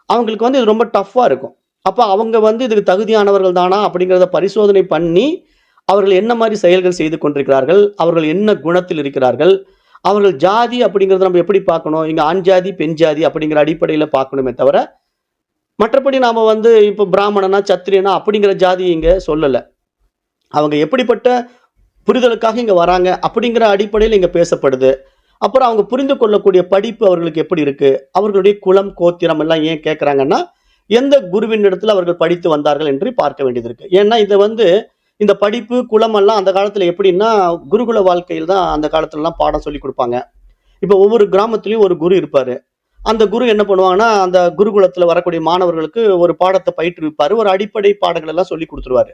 அவங்களுக்கு இது ரொம்ப டஃப்பா இருக்கும். அப்ப அவங்க இதுக்கு தகுதியானவர்கள் தானா அப்படிங்கிறத பரிசோதனை பண்ணி அவர்கள் என்ன மாதிரி செயல்கள் செய்து கொண்டிருக்கிறார்கள், அவர்கள் என்ன குணத்தில் இருக்கிறார்கள், அவர்கள் ஜாதி அப்படிங்கிறத நம்ம எப்படி பார்க்கணும், இங்க ஆண் ஜாதி பெண் ஜாதி அப்படிங்கிற அடிப்படையில பார்க்கணுமே தவிர மற்றபடி நாம வந்து இப்போ பிராமணனா சத்திரியனா அப்படிங்கிற ஜாதி இங்க சொல்லல. அவங்க எப்படிப்பட்ட புரிதலுக்காக இங்க வராங்க அப்படிங்கிற அடிப்படையில் இங்க பேசப்படுது. அப்புறம் அவங்க புரிந்து கொள்ளக்கூடிய படிப்பு அவர்களுக்கு எப்படி இருக்கு, அவர்களுடைய குலம் கோத்திரம் எல்லாம் ஏன் கேட்கறாங்கன்னா, எந்த குருவின் இடத்துல அவர்கள் படித்து வந்தார்கள் என்று பார்க்க வேண்டியது இருக்கு. ஏன்னா இதை வந்து இந்த படிப்பு குலம் எல்லாம் அந்த காலத்துல எப்படின்னா குருகுல வாழ்க்கையில் தான் அந்த காலத்துல எல்லாம் பாடம் சொல்லி கொடுப்பாங்க. இப்ப ஒவ்வொரு கிராமத்திலயும் ஒரு குரு இருப்பாரு. அந்த குரு என்ன பண்ணுவாங்கன்னா அந்த குருகுலத்துல வரக்கூடிய மாணவர்களுக்கு ஒரு பாடத்தை பயிற்றுவிப்பாரு, ஒரு அடிப்படை பாடங்கள் எல்லாம் சொல்லி கொடுத்துருவாரு.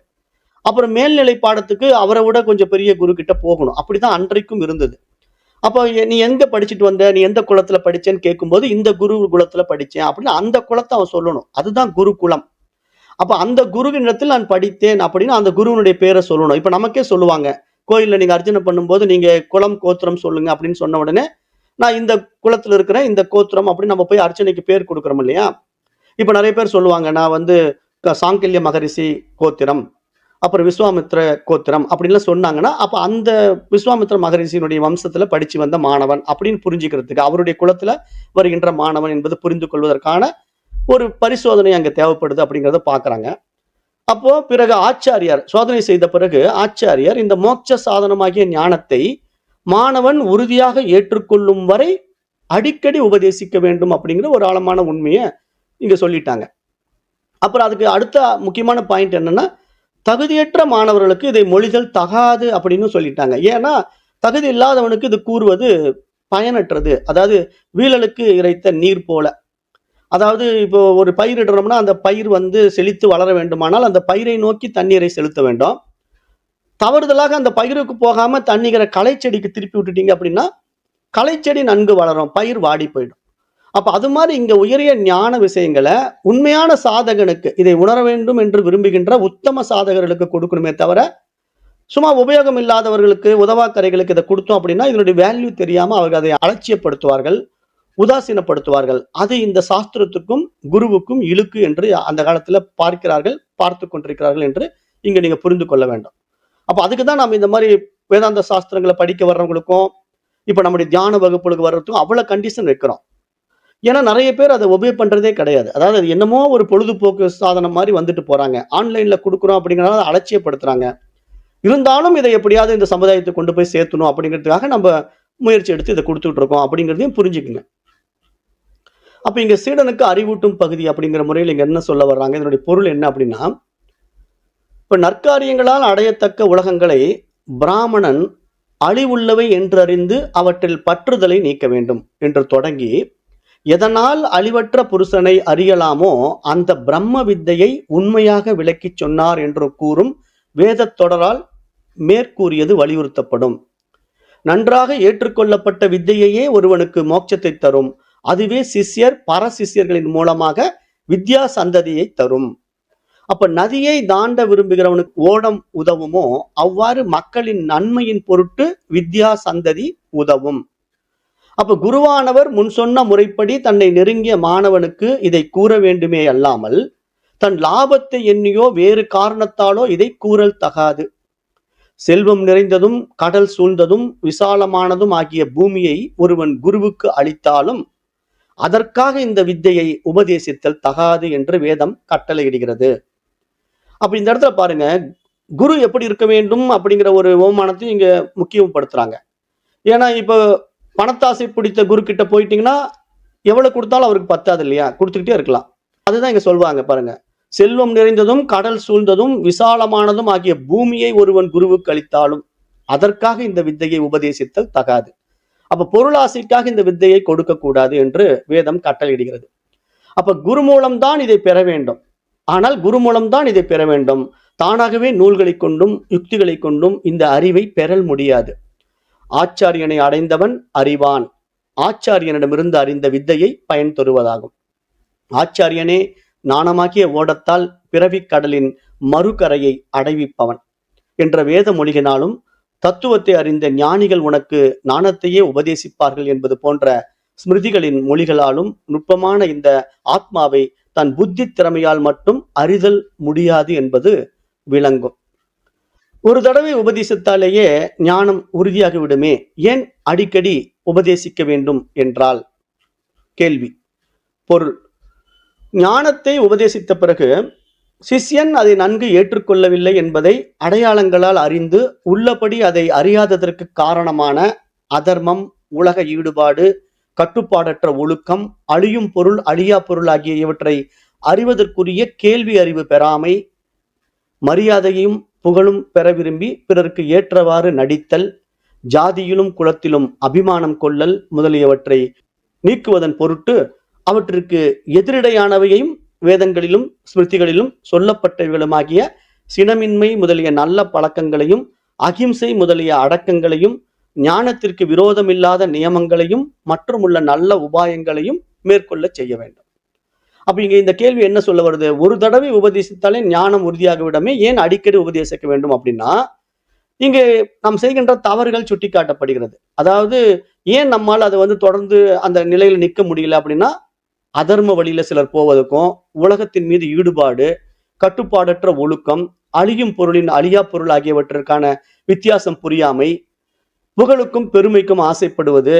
அப்புறம் மேல்நிலை பாடத்துக்கு அவரை விட கொஞ்சம் பெரிய குரு கிட்ட போகணும். அப்படிதான் அன்றைக்கும் இருந்தது. அப்போ நீ எங்க படிச்சுட்டு வந்த, நீ எந்த குலத்துல படிச்சேன்னு கேட்கும்போது இந்த குரு குலத்துல படிச்சேன் அப்படின்னு அந்த குலத்தை அவன் சொல்லணும். அதுதான் குரு குலம். அப்ப அந்த குருவின் இடத்தில் நான் படித்தேன் அப்படின்னு அந்த குருவினுடைய பேரை சொல்லணும். இப்ப நமக்கே சொல்லுவாங்க, கோயில்ல நீங்க அர்ச்சனை பண்ணும்போது நீங்க குலம் கோத்திரம் சொல்லுங்க அப்படின்னு சொன்ன உடனே நான் இந்த குலத்துல இருக்கிறேன், இந்த கோத்திரம் அப்படின்னு நம்ம போய் அர்ச்சனைக்கு பேர் கொடுக்குறோம் இல்லையா? இப்ப நிறைய பேர் சொல்லுவாங்க, நான் வந்து சாங்கில்ய மகரிஷி கோத்திரம், அப்புறம் விஸ்வாமித்ர கோத்திரம் அப்படின்லாம் சொன்னாங்கன்னா, அப்ப அந்த விஸ்வாமித்ர மகரிஷியினுடைய வம்சத்துல படிச்சு வந்த மாணவன் அப்படின்னு புரிஞ்சுக்கிறதுக்கு, அவருடைய குலத்துல வருகின்ற மாணவன் என்பது புரிந்து கொள்வதற்கான ஒரு பரிசோதனை அங்க தேவைப்படுது அப்படிங்கிறத பாக்குறாங்க. அப்போ பிறகு ஆச்சாரியார் சோதனை செய்த பிறகு ஆச்சாரியார் இந்த மோட்ச சாதனமாகிய ஞானத்தை மாணவன் உறுதியாக ஏற்றுக்கொள்ளும் வரை அடிக்கடி உபதேசிக்க வேண்டும் அப்படிங்கிற ஒரு ஆழமான உண்மையை இங்க சொல்லிட்டாங்க. அப்புறம் அதுக்கு அடுத்த முக்கியமான பாயிண்ட் என்னன்னா, தகுதியற்ற மாணவர்களுக்கு இதை மொழிதல் தகாது அப்படின்னு சொல்லிட்டாங்க. ஏன்னா தகுதி இல்லாதவனுக்கு இது கூறுவது பயனற்றது. அதாவது வீழலுக்கு இறைத்த நீர் போல. அதாவது இப்போ ஒரு பயிரிடுறோம்னா அந்த பயிர் வந்து செழித்து வளர வேண்டுமானால் அந்த பயிரை நோக்கி தண்ணீரை செலுத்த வேண்டும். தவறுதலாக அந்த பயிருக்கு போகாம தண்ணீரை களை செடிக்கு திருப்பி விட்டுட்டீங்க அப்படின்னா களை செடி நன்கு வளரும், பயிர் வாடி போயிடும். அப்ப அது மாதிரி இங்க உயரிய ஞான விஷயங்களை உண்மையான சாதகனுக்கு, இதை உணர வேண்டும் என்று விரும்புகின்ற உத்தம சாதகர்களுக்கு கொடுக்கணுமே தவிர சும்மா உபயோகம் இல்லாதவர்களுக்கு உதவாக்கரைகளுக்கு இதை கொடுத்தோம் அப்படின்னா இதனுடைய வேல்யூ தெரியாம அவர்கள் அதை அலட்சியப்படுத்துவார்கள், உதாசீனப்படுத்துவார்கள். அது இந்த சாஸ்திரத்துக்கும் குருவுக்கும் இழுக்கு என்று அந்த காலத்துல பார்க்கிறார்கள், பார்த்து கொண்டிருக்கிறார்கள் என்று இங்க நீங்க புரிந்து கொள்ள வேண்டும். அப்ப அதுக்கு தான் நம்ம இந்த மாதிரி வேதாந்த சாஸ்திரங்களை படிக்க வர்றவங்களுக்கும் இப்ப நம்முடைய தியான வகுப்புகளுக்கு வர்றதுக்கும் அவ்வளவு கண்டிஷன் வைக்கிறோம். ஏன்னா நிறைய பேர் அதை ஒபே பண்றதே கிடையாது. அதாவது அது என்னமோ ஒரு பொழுதுபோக்கு சாதனம் மாதிரி வந்துட்டு போறாங்க. ஆன்லைன்ல கொடுக்குறோம் அப்படிங்கிறத அலட்சியப்படுத்துறாங்க. இருந்தாலும் இதை எப்படியாவது இந்த சமுதாயத்தை கொண்டு போய் சேர்த்தணும் அப்படிங்கிறதுக்காக நம்ம முயற்சி எடுத்து இதை கொடுத்துட்டு இருக்கோம் அப்படிங்கிறதையும் புரிஞ்சுக்குங்க. அப்ப இங்க சீடனுக்கு அறிவூட்டும் பகுதி அப்படிங்கிற முறையில் இங்க என்ன சொல்ல வர்றாங்க, இதனுடைய பொருள் என்ன அப்படின்னா, இப்ப நற்காரியங்களால் அடையத்தக்க உலகங்களை பிராமணன் அழிவுள்ளவை என்றறிந்து அவற்றில் பற்றுதலை நீக்க வேண்டும் என்று தொடங்கி, எதனால் அழிவற்ற புருஷனை அறியலாமோ அந்த பிரம்ம வித்தையை உண்மையாக விளக்கிச் சொன்னார் என்று கூறும் வேதத் தொடரால் மேற்கூறியது வலியுறுத்தப்படும். நன்றாக ஏற்றுக்கொள்ளப்பட்ட வித்தையையே ஒருவனுக்கு மோட்சத்தை தரும். அதுவே சிஷ்யர் பரசிஷ்யர்களின் மூலமாக வித்யா சந்ததியை தரும். அப்ப நதியை தாண்ட விரும்புகிறவனுக்கு ஓடம் உதவுமோ அவ்வாறு மக்களின் நன்மையின் பொருட்டு வித்யா சந்ததி உதவும். அப்ப குருவானவர் முன் சொன்ன முறைப்படி தன்னை நெருங்கிய மாணவனுக்கு இதை கூற வேண்டுமே அல்லாமல் தன் லாபத்தை எண்ணியோ வேறு காரணத்தாலோ இதை கூறல் தகாது. செல்வம் நிறைந்ததும் கடல் சூழ்ந்ததும் விசாலமானதும் ஆகிய பூமியை ஒருவன் குருவுக்கு அளித்தாலும் அதற்காக இந்த வித்தையை உபதேசித்தல் தகாது என்று வேதம் கட்டளையிடுகிறது. அப்ப இந்த இடத்துல பாருங்க, குரு எப்படி இருக்க வேண்டும் அப்படிங்கிற ஒரு ஓமானத்தையும் இங்க முக்கியப்படுத்துறாங்க. ஏன்னா இப்போ பணத்தாசை பிடித்த குரு கிட்ட போயிட்டீங்கன்னா எவ்வளவு கொடுத்தாலும் அவருக்கு பத்தாது இல்லையா, கொடுத்துக்கிட்டே இருக்கலாம். அதுதான் இங்க சொல்லுவாங்க பாருங்க, செல்வம் நிறைந்ததும் கடல் சூழ்ந்ததும் விசாலமானதும் ஆகிய பூமியை ஒருவன் குருவுக்கு அளித்தாலும் அதற்காக இந்த வித்தையை உபதேசித்தல் தகாது. அப்ப பொருளாசைக்காக இந்த வித்தையை கொடுக்க கூடாது என்று வேதம் கட்டளையிடுகிறது. அப்ப குரு மூலம்தான் இதை பெற வேண்டும். ஆனால் குரு மூலம்தான் இதை பெற வேண்டும். தானாகவே நூல்களை கொண்டும் யுக்திகளை கொண்டும் இந்த அறிவை பெறல் முடியாது. ஆச்சாரியனை அடைந்தவன் அறிவான். ஆச்சாரியனிடமிருந்து அறிந்த வித்தையை பயன் தருவதாகும். ஆச்சாரியனே நாணமாகிய ஓடத்தால் பிறவிக் கடலின் மறுகரையை அடைவிப்பவன் என்ற வேத மொழியினாலும் தத்துவத்தை அறிந்த ஞானிகள் உனக்கு நாணத்தையே உபதேசிப்பார்கள் என்பது போன்ற ஸ்மிருதிகளின் மொழிகளாலும் நுட்பமான இந்த ஆத்மாவை தன் புத்தி திறமையால் மட்டும் அறிதல் முடியாது என்பது விளங்கும். ஒரு தடவை உபதேசித்தாலேயே ஞானம் உறுதியாகி விடுமே, ஏன் அடிக்கடி உபதேசிக்க வேண்டும் என்றால்? கேள்வி. பொருள்: ஞானத்தை உபதேசித்த பிறகு சிஷ்யன் அதை நன்கு ஏற்றுக்கொள்ளவில்லை என்பதை அடையாளங்களால் அறிந்து உள்ளபடி அதை அறியாததற்கு காரணமான அதர்மம், உலக ஈடுபாடு, கட்டுப்பாடற்ற ஒழுக்கம், அழியும் பொருள், அழியா பொருள் ஆகிய இவற்றை அறிவதற்குரிய கேள்வி அறிவு பெறாமை, மரியாதையும் புகழும் பெற விரும்பி பிறருக்கு ஏற்றவாறு நடித்தல், ஜாதியிலும் குலத்திலும் அபிமானம் கொள்ளல் முதலியவற்றை நீக்குவதன் பொருட்டு அவற்றிற்கு எதிரிடையானவையும் வேதங்களிலும் ஸ்மிருதிகளிலும் சொல்லப்பட்டவைகளுமாகிய சினமின்மை முதலிய நல்ல பழக்கங்களையும், அகிம்சை முதலிய அடக்கங்களையும், ஞானத்திற்கு விரோதமில்லாத நியமங்களையும் மற்றும் உள்ள நல்ல உபாயங்களையும் மேற்கொள்ள செய்ய வேண்டும். அப்ப இங்க இந்த கேள்வி என்ன சொல்ல வருது? ஒரு தடவை உபதேசித்தாலே ஞானம் உறுதியாக விடமே, ஏன் அடிக்கடி உபதேசிக்க வேண்டும் அப்படின்னா, இங்கே நாம் செய்கின்ற தவறுகள் சுட்டி காட்டப்படுகிறது. அதாவது ஏன் நம்மால் அதை தொடர்ந்து அந்த நிலையில் நிற்க முடியல அப்படின்னா, அதர்ம வழியில சிலர் போவதற்கும், உலகத்தின் மீது ஈடுபாடு, கட்டுப்பாடற்ற ஒழுக்கம், அழியும் பொருளின் அழியா பொருள் ஆகியவற்றிற்கான வித்தியாசம் புரியாமை, புகழுக்கும் பெருமைக்கும் ஆசைப்படுவது,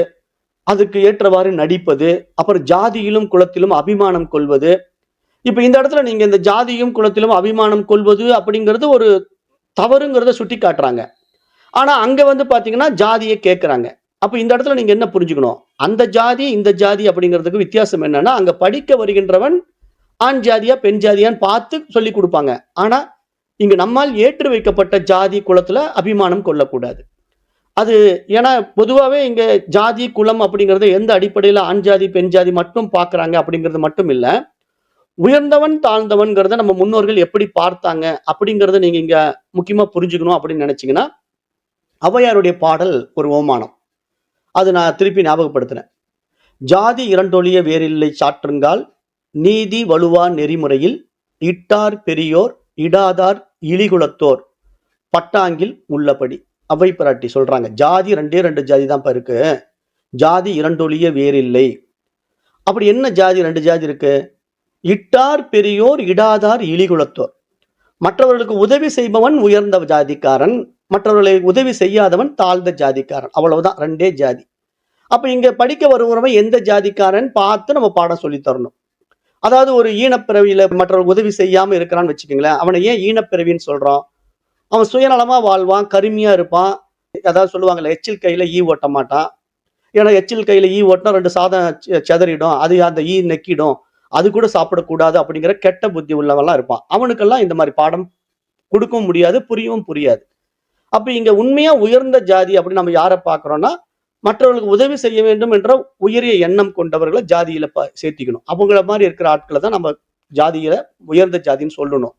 அதுக்கு ஏற்றவாறு நடிப்பது, அப்புறம் ஜாதியிலும் குலத்திலும் அபிமானம் கொள்வது. இப்ப இந்த இடத்துல நீங்க இந்த ஜாதியும் குலத்திலும் அபிமானம் கொள்வது அப்படிங்கிறது ஒரு தவறுங்கிறத சுட்டி காட்டுறாங்க. ஆனா அங்க பாத்தீங்கன்னா ஜாதியை கேட்கறாங்க. அப்ப இந்த இடத்துல நீங்க என்ன புரிஞ்சுக்கணும்? அந்த ஜாதி இந்த ஜாதி அப்படிங்கிறதுக்கு வித்தியாசம் என்னன்னா, அங்க படிக்க வருகின்றவன் ஆண் ஜாதியா பெண் ஜாதியான்னு பார்த்து சொல்லி கொடுப்பாங்க. ஆனா இங்க நம்மால் ஏற்று வைக்கப்பட்ட ஜாதி குலத்துல அபிமானம் கொள்ளக்கூடாது. அது ஏன்னா பொதுவாகவே இங்க ஜாதி குலம் அப்படிங்கறத எந்த அடிப்படையில ஆண் ஜாதி பெண் ஜாதி மட்டும் பார்க்கறாங்க அப்படிங்கிறது மட்டும் இல்ல, உயர்ந்தவன் தாழ்ந்தவன்கிறத நம்ம முன்னோர்கள் எப்படி பார்த்தாங்க அப்படிங்கறத நீங்க இங்க முக்கியமா புரிஞ்சுக்கணும் அப்படின்னு நினைச்சீங்கன்னா, ஔவையாருடைய பாடல் ஒரு ஓமானம். அது நான் திருப்பி ஞாபகப்படுத்தினேன். ஜாதி இரண்டொழிய வேறில்லை சாற்றுங்கால், நீதி வலுவா நெறிமுறையில், இட்டார் பெரியோர் இடாதார் இழிகுலத்தோர், பட்டாங்கில் உள்ளபடி. அவை பிராட்டி சொல்றாங்க, ஜாதி ரெண்டே ரெண்டு ஜாதி தான் இருக்கு, ஜாதி இரண்டொழிய வேறில்லை. அப்படி என்ன ஜாதி ரெண்டு ஜாதி இருக்கு? இட்டார் பெரியோர் இடாதார் இழிகுலத்தோர். மற்றவர்களுக்கு உதவி செய்பவன் உயர்ந்த ஜாதிக்காரன், மற்றவர்களை உதவி செய்யாதவன் தாழ்ந்த ஜாதிக்காரன். அவ்வளவுதான், ரெண்டே ஜாதி. அப்ப இங்க படிக்க வருகிறவன் எந்த ஜாதிக்காரன் பார்த்து நம்ம பாடம் சொல்லி தரணும். அதாவது ஒரு ஈனப்பிறவியில மற்றவர்கள் உதவி செய்யாம இருக்கிறான்னு வச்சுக்கோங்களேன், அவனை ஏன் ஈனப்பிறவின்னு சொல்றோம்? அவன் சுயநலமா வாழ்வான், கருமையா இருப்பான். அதாவது சொல்லுவாங்கல்ல, எச்சில் கையில ஈ ஓட்ட மாட்டான். ஏன்னா எச்சில் கையில ஈ ஓட்டினா ரெண்டு சாதம் செதறிடும், அது அந்த ஈ நெக்கிடும், அது கூட சாப்பிடக்கூடாது அப்படிங்கிற கெட்ட புத்தி உள்ளவெல்லாம் இருப்பான். அவனுக்கெல்லாம் இந்த மாதிரி பாடம் கொடுக்கவும் முடியாது, புரியவும் புரியாது. அப்ப இங்க உண்மையா உயர்ந்த ஜாதி அப்படின்னு நம்ம யாரை பார்க்கிறோம்னா, மற்றவர்களுக்கு உதவி செய்ய வேண்டும் என்ற உயரிய எண்ணம் கொண்டவர்களை ஜாதியில சேர்த்திக்கணும். அவங்கள மாதிரி இருக்கிற ஆட்களை தான் நம்ம ஜாதியில உயர்ந்த ஜாதின்னு சொல்லணும்.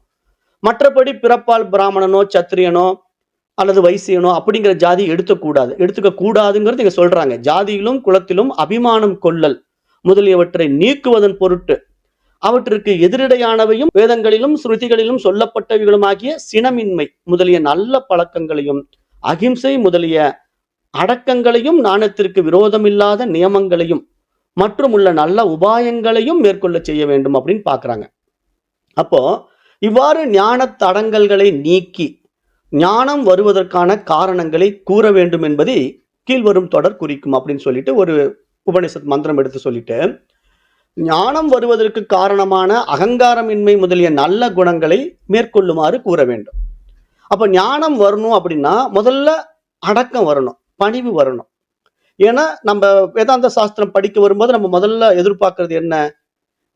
மற்றபடி பிறப்பால் பிராமணனோ சத்திரியனோ அல்லது வைசியனோ அப்படிங்கிற ஜாதி எடுத்துக்க கூடாதுங்கிறது இங்க சொல்றாங்க. ஜாதியிலும் குலத்திலும் அபிமானம் கொள்ளல் முதலியவற்றை நீக்குவதன் பொருட்டு அவற்றிற்கு எதிரிடையானவையும் வேதங்களிலும் ஸ்ருதிகளிலும் சொல்லப்பட்டவைகளுமாகிய சினமின்மை முதலிய நல்ல பழக்கங்களையும், அகிம்சை முதலிய அடக்கங்களையும், நாணத்திற்கு விரோதமில்லாத நியமங்களையும் மற்றும் உள்ள நல்ல உபாயங்களையும் மேற்கொள்ள செய்ய வேண்டும் அப்படின்னு பாக்குறாங்க. அப்போ இவ்வாறு ஞான தடங்கல்களை நீக்கி ஞானம் வருவதற்கான காரணங்களை கூற வேண்டும் என்பதை கீழ்வரும் தொடர் குறிக்கும் அப்படின்னு சொல்லிட்டு ஒரு உபனிஷத் மந்திரம் எடுத்து சொல்லிட்டு, ஞானம் வருவதற்கு காரணமான அகங்காரமின்மை முதலிய நல்ல குணங்களை மேற்கொள்ளுமாறு கூற வேண்டும். அப்ப ஞானம் வரணும் அப்படின்னா முதல்ல அடக்கம் வரணும், பணிவு வரணும். ஏன்னா நம்ம வேதாந்த சாஸ்திரம் படிக்க வரும்போது நம்ம முதல்ல எதிர்பார்க்கறது என்ன?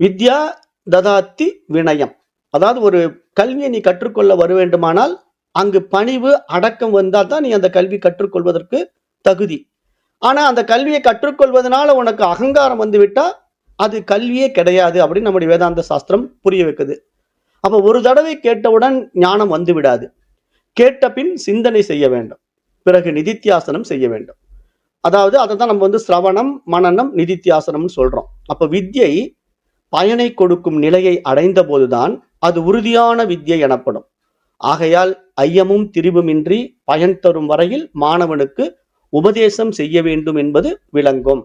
வித்யா ததாத்தி வினயம். அதாவது ஒரு கல்வியை நீ கற்றுக்கொள்ள வர வேண்டுமானால் அங்கு பணிவு அடக்கம் வந்தால் தான் நீ அந்த கல்வி கற்றுக்கொள்வதற்கு தகுதி. ஆனா அந்த கல்வியை கற்றுக்கொள்வதனால உனக்கு அகங்காரம் வந்து விட்டா அது கல்வியே கிடையாது அப்படின்னு நம்முடைய வேதாந்த சாஸ்திரம் புரிய வைக்குது. அப்ப ஒரு தடவை கேட்டவுடன் ஞானம் வந்து விடாது. கேட்ட பின் சிந்தனை செய்ய வேண்டும், பிறகு நிதித்தியாசனம் செய்ய வேண்டும். அதாவது அதை தான் நம்ம சிரவணம் மனனம் நிதித்தியாசனம்னு சொல்றோம். அப்ப வித்யை பயனை கொடுக்கும் நிலையை அடைந்த போதுதான் அது உறுதியான வித்யை எனப்படும். ஆகையால் ஐயமும் திரிபுமின்றி பயன் தரும் வரையில் மாணவனுக்கு உபதேசம் செய்ய வேண்டும் என்பது விளங்கும்.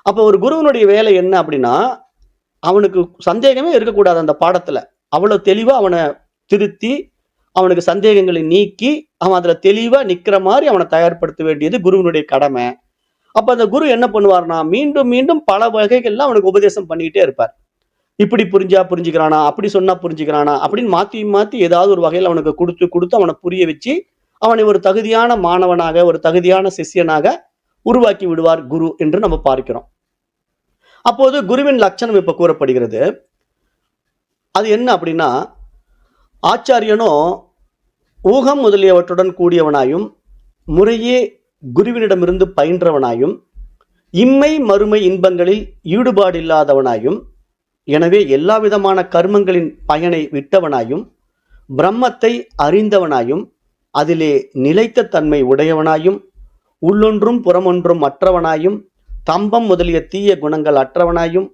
அப்ப ஒரு குருவனுடைய வேலை என்ன அப்படின்னா, அவனுக்கு சந்தேகமே இருக்கக்கூடாது அந்த பாடத்துல. அவ்வளவு தெளிவா அவனை திருத்தி அவனுக்கு சந்தேகங்களை நீக்கி அவன் அதுல தெளிவா நிக்கிற மாதிரி அவனை தயார்படுத்த வேண்டியது குருவனுடைய கடமை. அப்ப அந்த குரு என்ன பண்ணுவார்னா, மீண்டும் மீண்டும் பல வகைகள்ல அவனுக்கு உபதேசம் பண்ணிக்கிட்டே இருப்பார். இப்படி புரிஞ்சுக்கிறானா, அப்படி சொன்னா புரிஞ்சுக்கிறானா அப்படின்னு மாத்தி மாத்தி ஏதாவது ஒரு வகையில் அவனுக்கு கொடுத்து கொடுத்து அவனை புரிய வச்சு அவனை ஒரு தகுதியான மாணவனாக, ஒரு தகுதியான சிஷ்யனாக உருவாக்கி விடுவார் குரு என்று நம்ம பார்க்கிறோம். அப்போது குருவின் லட்சணம் இப்ப கூறப்படுகிறது. அது என்ன அப்படின்னா, ஆச்சாரியனோ ஊகம் முதலியவற்றுடன் கூடியவனாயும் முறையே குருவினிடமிருந்து பயின்றவனாயும் இம்மை மறுமை இன்பங்களில் ஈடுபாடு இல்லாதவனாயும் எனவே எல்லா விதமான கர்மங்களின் பயனை விட்டவனாயும் பிரம்மத்தை அறிந்தவனாயும் அதிலே நிலைத்த தன்மை உடையவனாயும் உள்ளொன்றும் புறமொன்றும் அற்றவனாயும் தம்பம் முதலிய தீய குணங்கள் அற்றவனாயும்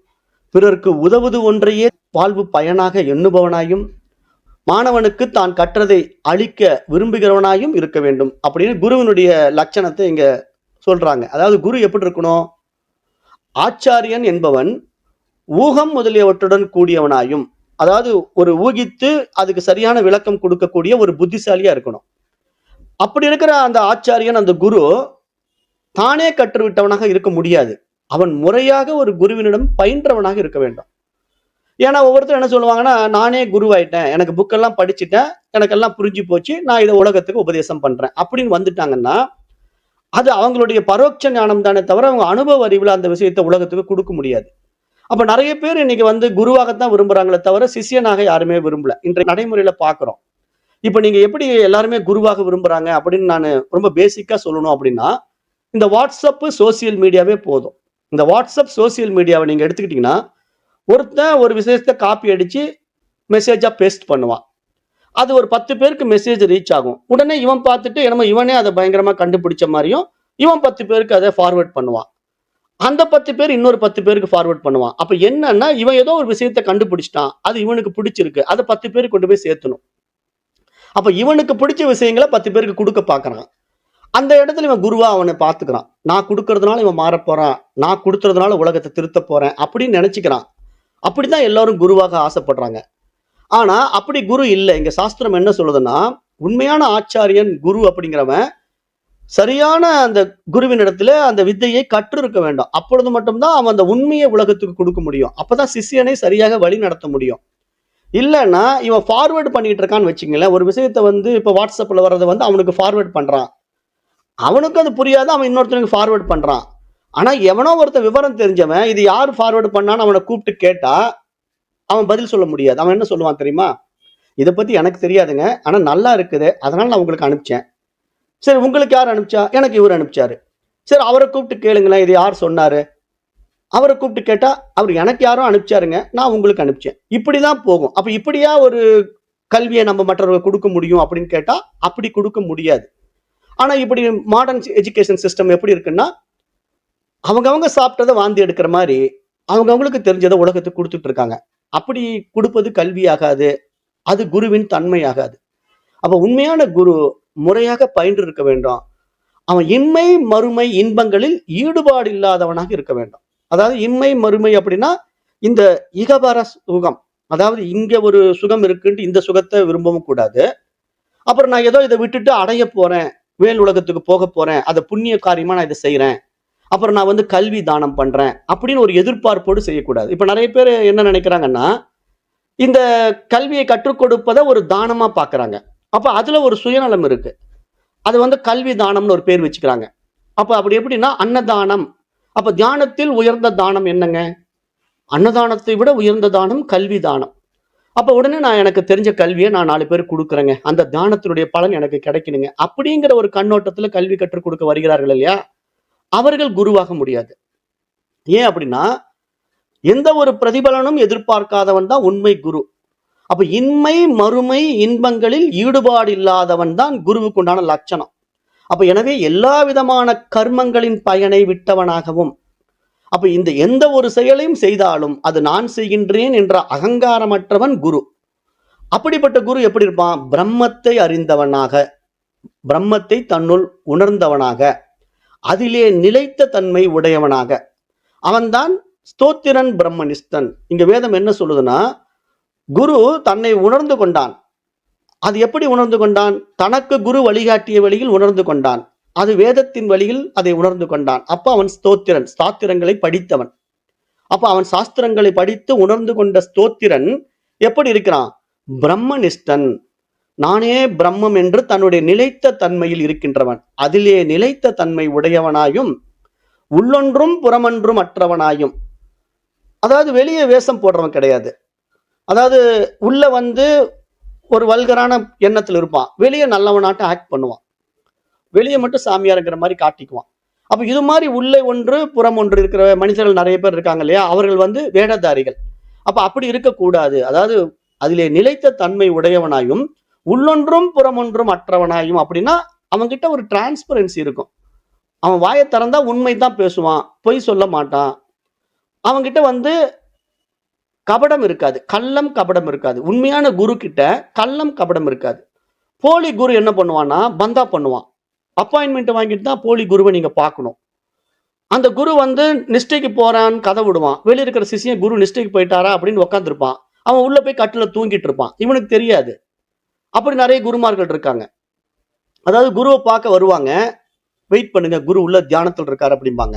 பிறர்க்கு உதவுது ஒன்றையே வாழ்வு பயனாக எண்ணுபவனாயும் மாணவனுக்கு தான் கற்றதை அளிக்க விரும்புகிறவனாயும் இருக்க வேண்டும் அப்படின்னு குருவினுடைய லட்சணத்தை இங்க சொல்றாங்க. அதாவது குரு எப்படி இருக்கணும்? ஆச்சாரியன் என்பவன் ஊகம் முதலியவற்றுடன் கூடியவனாயும், அதாவது ஒரு ஊகித்து அதுக்கு சரியான விளக்கம் கொடுக்கக்கூடிய ஒரு புத்திசாலியா இருக்கணும். அப்படி இருக்கிற அந்த ஆச்சாரியன், அந்த குரு தானே கற்றுவிட்டவனாக இருக்க முடியாது. அவன் முறையாக ஒரு குருவினிடம் பயின்றவனாக இருக்க வேண்டும். ஏன்னா ஒவ்வொருத்தரும் என்ன சொல்லுவாங்கன்னா, நானே குருவாயிட்டேன், எனக்கு புக்கெல்லாம் படிச்சுட்டேன், எனக்கெல்லாம் புரிஞ்சு போச்சு, நான் இதை உலகத்துக்கு உபதேசம் பண்றேன் அப்படின்னு வந்துட்டாங்கன்னா அது அவங்களுடைய பரோட்ச ஞானம் தானே தவிர அவங்க அனுபவ அறிவில் அந்த விஷயத்தை உலகத்துக்கு கொடுக்க முடியாது. அப்ப நிறைய பேர் இன்னைக்கு வந்து குருவாகத்தான் விரும்புறாங்களே தவிர சிஷியனாக யாருமே விரும்பல. இன்றைய நடைமுறையில பாக்குறோம். இப்ப நீங்க எப்படி எல்லாருமே குருவாக விரும்புறாங்க அப்படின்னு நான் ரொம்ப பேசிக்கா சொல்லணும் அப்படின்னா, இந்த வாட்ஸ்அப் சோசியல் மீடியாவே போதும். இந்த வாட்ஸ்அப் சோசியல் மீடியாவை நீங்க எடுத்துக்கிட்டீங்கன்னா, ஒருத்தன் ஒரு விஷயத்தை காப்பி அடிச்சு மெசேஜா பேஸ்ட் பண்ணுவான். அது ஒரு 10 பேருக்கு மெசேஜ் ரீச் ஆகும். உடனே இவன் பார்த்துட்டு என்னமோ இவனே அதை பயங்கரமா கண்டுபிடிச்ச மாதிரியும் இவன் 10 பேருக்கு அதை ஃபார்வர்ட் பண்ணுவான். அந்த 10 பேர் இன்னொரு 10 பேருக்கு ஃபார்வர்ட் பண்ணுவான். அப்ப என்னன்னா, இவன் ஏதோ ஒரு விஷயத்தை கண்டுபிடிச்சிட்டான், அது இவனுக்கு பிடிச்சிருக்கு, அதை 10 பேருக்கு கொண்டு போய் சேர்த்தணும். அப்ப இவனுக்கு பிடிச்ச விஷயங்களை 10 பேருக்கு கொடுக்க பார்க்கறான். அந்த இடத்துல இவன் குருவா அவனை பார்த்துக்கிறான். நான் கொடுக்கறதுனால இவன் மாற போறான், நான் கொடுக்கறதுனால உலகத்தை திருத்த போறேன் அப்படின்னு நினைச்சுக்கிறான். அப்படிதான் எல்லாரும் குருவாக ஆசைப்படுறாங்க. ஆனா அப்படி குரு இல்லை. இங்க சாஸ்திரம் என்ன சொல்லுதுன்னா, உண்மையான ஆச்சாரியன் குரு அப்படிங்கிறவன் சரியான அந்த குருவின் இடத்துல அந்த வித்தையை கற்று இருக்க வேண்டும். அப்பொழுது மட்டும்தான் அவன் அந்த உண்மையை உலகத்துக்கு கொடுக்க முடியும். அப்பதான் சிஷியனை சரியாக வழி நடத்த முடியும். இல்லைன்னா இவன் ஃபார்வேர்டு பண்ணிட்டு இருக்கான்னு வச்சுங்களேன். ஒரு விஷயத்த வந்து இப்ப வாட்ஸ்அப்ல வர்றதை வந்து அவனுக்கு ஃபார்வேர்ட் பண்றான், அவனுக்கு அது புரியாது, அவன் இன்னொருத்தனுக்கு ஃபார்வேர்ட் பண்றான். ஆனா எவனோ ஒருத்த விவரம் தெரிஞ்சவன் இது யார் ஃபார்வேர்டு பண்ணான்னு அவனை கூப்பிட்டு கேட்டா அவன் பதில் சொல்ல முடியாது. அவன் என்ன சொல்லுவான் தெரியுமா? இதை பத்தி எனக்கு தெரியாதுங்க, ஆனா நல்லா இருக்குது, அதனால நான் உங்களுக்கு அனுப்பிச்சேன். சரி, உங்களுக்கு யார் அனுப்பிச்சா? எனக்கு இவர் அனுப்பிச்சாரு. சரி, அவரை கூப்பிட்டு கேளுங்களேன், இது யார் சொன்னாரு? அவரை கூப்பிட்டு கேட்டா அவர் எனக்கு யாரும் அனுப்பிச்சாருங்க, நான் உங்களுக்கு அனுப்பிச்சேன். இப்படிதான் போகும். அப்ப இப்படியா ஒரு கல்வியை நம்ம மற்றவர்கள் கொடுக்க முடியும் அப்படின்னு கேட்டா அப்படி கொடுக்க முடியாது. ஆனா இப்படி மாடர்ன் எஜுகேஷன் சிஸ்டம் எப்படி இருக்குன்னா, அவங்கவங்க சாப்பிட்டதை வாந்தி எடுக்கிற மாதிரி அவங்கவங்களுக்கு தெரிஞ்சதை உலகத்துக்கு கொடுத்துட்டு இருக்காங்க. அப்படி கொடுப்பது கல்வி ஆகாது, அது குருவின் தன்மை ஆகாது. அப்ப உண்மையான குரு முறையாக பயின்று இருக்க வேண்டும். அவன் இன்மை மறுமை இன்பங்களில் ஈடுபாடு இல்லாதவனாக இருக்க வேண்டும். அதாவது இன்மை மறுமை அப்படின்னா இந்த இகபர சுகம், அதாவது இங்க ஒரு சுகம் இருக்குன்ட்டு இந்த சுகத்தை விரும்பவும் கூடாது. அப்புறம் நான் ஏதோ இதை விட்டுட்டு அடைய போறேன், வேல் உலகத்துக்கு போக போறேன், அதை புண்ணிய காரியமா நான் இதை செய்யறேன், அப்புறம் நான் வந்து கல்வி தானம் பண்றேன் அப்படின்னு ஒரு எதிர்பார்ப்போடு செய்யக்கூடாது. இப்ப நிறைய பேர் என்ன நினைக்கிறாங்கன்னா, இந்த கல்வியை கற்றுக் கொடுப்பதை ஒரு தானமா பாக்குறாங்க. அப்ப அதுல ஒரு சுயநலம் இருக்கு. அது வந்து கல்வி தானம்னு ஒரு பேர் வச்சுக்கிறாங்க. அப்ப அப்படி எப்படின்னா அன்னதானம். அப்ப தியானத்தில் உயர்ந்த தானம் என்னங்க? அன்னதானத்தை விட உயர்ந்த தானம் கல்வி தானம். அப்ப உடனே நான் எனக்கு தெரிஞ்ச கல்வியை நான் 4 பேருக்கு கொடுக்குறேங்க, அந்த தானத்தினுடைய பலன் எனக்கு கிடைக்கணுங்க அப்படிங்கிற ஒரு கண்ணோட்டத்துல கல்வி கற்றுக் கொடுக்க வருகிறார்கள் இல்லையா, அவர்கள் குருவாக முடியாது. ஏன் அப்படின்னா எந்த ஒரு பிரதிபலனும் எதிர்பார்க்காதவன் தான் உண்மை குரு. அப்ப இன்மை மறுமை இன்பங்களில் ஈடுபாடு இல்லாதவன் தான் குருவுக்கு உண்டான லட்சணம். அப்ப எனவே எல்லா விதமான கர்மங்களின் பயனை விட்டவனாகவும், அப்ப இந்த எந்த ஒரு செயலையும் செய்தாலும் அது நான் செய்கின்றேன் என்ற அகங்காரமற்றவன் குரு. அப்படிப்பட்ட குரு எப்படி இருப்பான்? பிரம்மத்தை அறிந்தவனாக, பிரம்மத்தை தன்னுள் உணர்ந்தவனாக, அதிலே நிலைத்த தன்மை உடையவனாக. அவன்தான் ஸ்தோத்திரன் பிரம்மனிஷ்டன். இங்க வேதம் என்ன சொல்லுதுன்னா, குரு தன்னை உணர்ந்து கொண்டான். அது எப்படி உணர்ந்து கொண்டான்? தனக்கு குரு வழிகாட்டிய வழியில் உணர்ந்து கொண்டான். அது வேதத்தின் வழியில் அதை உணர்ந்து கொண்டான். அப்ப அவன் ஸ்தோத்திரன், ஸ்தாத்திரங்களை படித்தவன். அப்ப அவன் சாஸ்திரங்களை படித்து உணர்ந்து கொண்ட ஸ்தோத்திரன் எப்படி இருக்கிறான்? பிரம்மனிஷ்டன், நானே பிரம்மம் என்று தன்னுடைய நிலைத்த தன்மையில் இருக்கின்றவன், அதிலே நிலைத்த தன்மை உடையவனாயும் உள்ளொன்றும் புறமொன்றும் அற்றவனாயும். அதாவது வெளியே வேஷம் போடுறவன் கிடையாது. அதாவது உள்ள ஒரு வல்கரான எண்ணத்தில் இருப்பான், வெளியே நல்லவனாட்ட ஆக்ட் பண்ணுவான், வெளியே மட்டும் சாமியாருங்கிற மாதிரி காட்டிக்குவான். அப்ப இது மாதிரி உள்ளே ஒன்று புறம் ஒன்று இருக்கிற மனிதர்கள் நிறைய பேர் இருக்காங்க இல்லையா, அவர்கள் வேடதாரிகள். அப்ப அப்படி இருக்கக்கூடாது. அதாவது அதிலே நிலைத்த தன்மை உடையவனாயும் உள்ளொன்றும் புறமொன்றும் அற்றவனாயும். அப்படின்னா அவன்கிட்ட ஒரு டிரான்ஸ்பரன்சி இருக்கும். அவன் வாயை திறந்தா உண்மை தான் பேசுவான், பொய் சொல்ல மாட்டான். அவன்கிட்ட கபடம் இருக்காது, கள்ளம் கபடம் இருக்காது. உண்மையான குரு கிட்ட கள்ளம் கபடம் இருக்காது. போலி குரு என்ன பண்ணுவான்னா பந்தா பண்ணுவான். அப்பாயின்மெண்ட் வாங்கிட்டு தான் போலி குருவை நீங்க பார்க்கணும். அந்த குரு நிஷ்டைக்கு போறான்னு கதை விடுவான். வெளியே இருக்கிற சிஷியன் குரு நிஷ்டைக்கு போயிட்டாரா அப்படின்னு உட்காந்துருப்பான். அவன் உள்ள போய் கட்டில தூங்கிட்டு இருப்பான், இவனுக்கு தெரியாது. அப்படி நிறைய குருமார்கள் இருக்காங்க. அதாவது குருவை பார்க்க வருவாங்க, வெயிட் பண்ணுங்க குரு உள்ள தியானத்தில் இருக்காரு அப்படிம்பாங்க.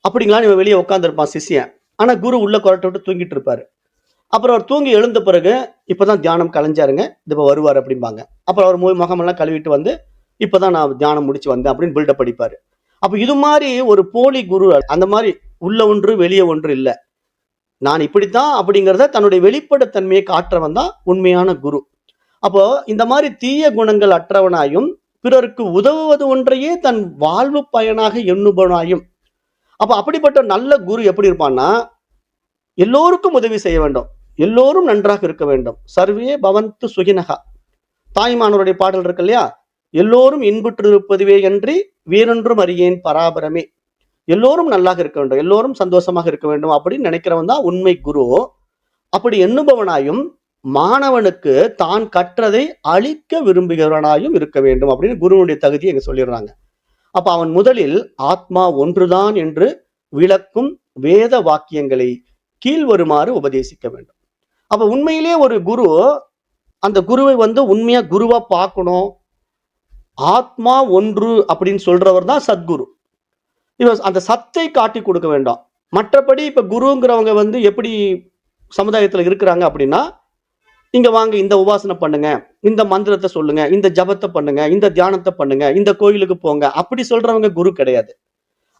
அப்படிங்களா, இவன் வெளியே உட்காந்துருப்பான் சிஷியன். ஆனா குரு உள்ள குரட்டை விட்டு தூங்கிட்டு இருப்பாரு. அப்புறம் அவர் தூங்கி எழுந்த பிறகு இப்பதான் தியானம் கலைஞ்சாருங்க, இப்ப வருவார் அப்படிம்பாங்க. அப்புறம் அவர் முகமெல்லாம் கழுவிட்டு இப்பதான் நான் தியானம் முடிச்சு வந்தேன் அப்படின்னு பில்டப் படிப்பாரு. அப்ப இது மாதிரி ஒரு போலி குரு, அந்த மாதிரி உள்ள ஒன்று வெளியே ஒன்று இல்லை, நான் இப்படித்தான் அப்படிங்கிறத தன்னுடைய வெளிப்படைத்தன்மையை காட்டுறவன் தான் உண்மையான குரு. அப்போ இந்த மாதிரி தீய குணங்கள் அற்றவனாயும் பிறருக்கு உதவுவது ஒன்றையே தன் வாழ்வு பயனாக எண்ணுபவனாயும். அப்ப அப்படிப்பட்ட நல்ல குரு எப்படி இருப்பான்னா, எல்லோருக்கும் உதவி செய்ய வேண்டும், எல்லோரும் நன்றாக இருக்க வேண்டும். சர்வே பவந்து சுகினகா, தாய்மானவருடைய பாடல் இருக்கு இல்லையா, எல்லோரும் இன்புற்று இருப்பதுவே அன்றி வேறொன்றும் அறியேன் பராபரமே. எல்லோரும் நல்லாக இருக்க வேண்டும், எல்லோரும் சந்தோஷமாக இருக்க வேண்டும் அப்படின்னு நினைக்கிறவன் தான் உண்மை குரு. அப்படி எண்ணுபவனாயும் மாணவனுக்கு தான் கற்றதை அளிக்க விரும்புகிறவனாயும் இருக்க வேண்டும் அப்படின்னு குருவுடைய தகுதி எங்க சொல்லிடுறாங்க. அப்ப அவன் முதலில் ஆத்மா ஒன்றுதான் என்று விளக்கும் வேத வாக்கியங்களை கீழ்வருமாறு உபதேசிக்க வேண்டும். அப்ப உண்மையிலே ஒரு குரு அந்த குருவை உண்மையா குருவா பார்க்கணும். ஆத்மா ஒன்று அப்படின்னு சொல்றவர் தான் சத்குரு. இவர் அந்த சத்தை காட்டி கொடுக்க வேண்டாம். மற்றபடி இப்ப குருங்கிறவங்க எப்படி சமுதாயத்துல இருக்கிறாங்க அப்படின்னா, இங்க வாங்க, இந்த உபாசனை பண்ணுங்க, இந்த மந்திரத்தை சொல்லுங்க, இந்த ஜபத்தை பண்ணுங்க, இந்த தியானத்தை பண்ணுங்க, இந்த கோயிலுக்கு போங்க, அப்படி சொல்றவங்க குரு கிடையாது.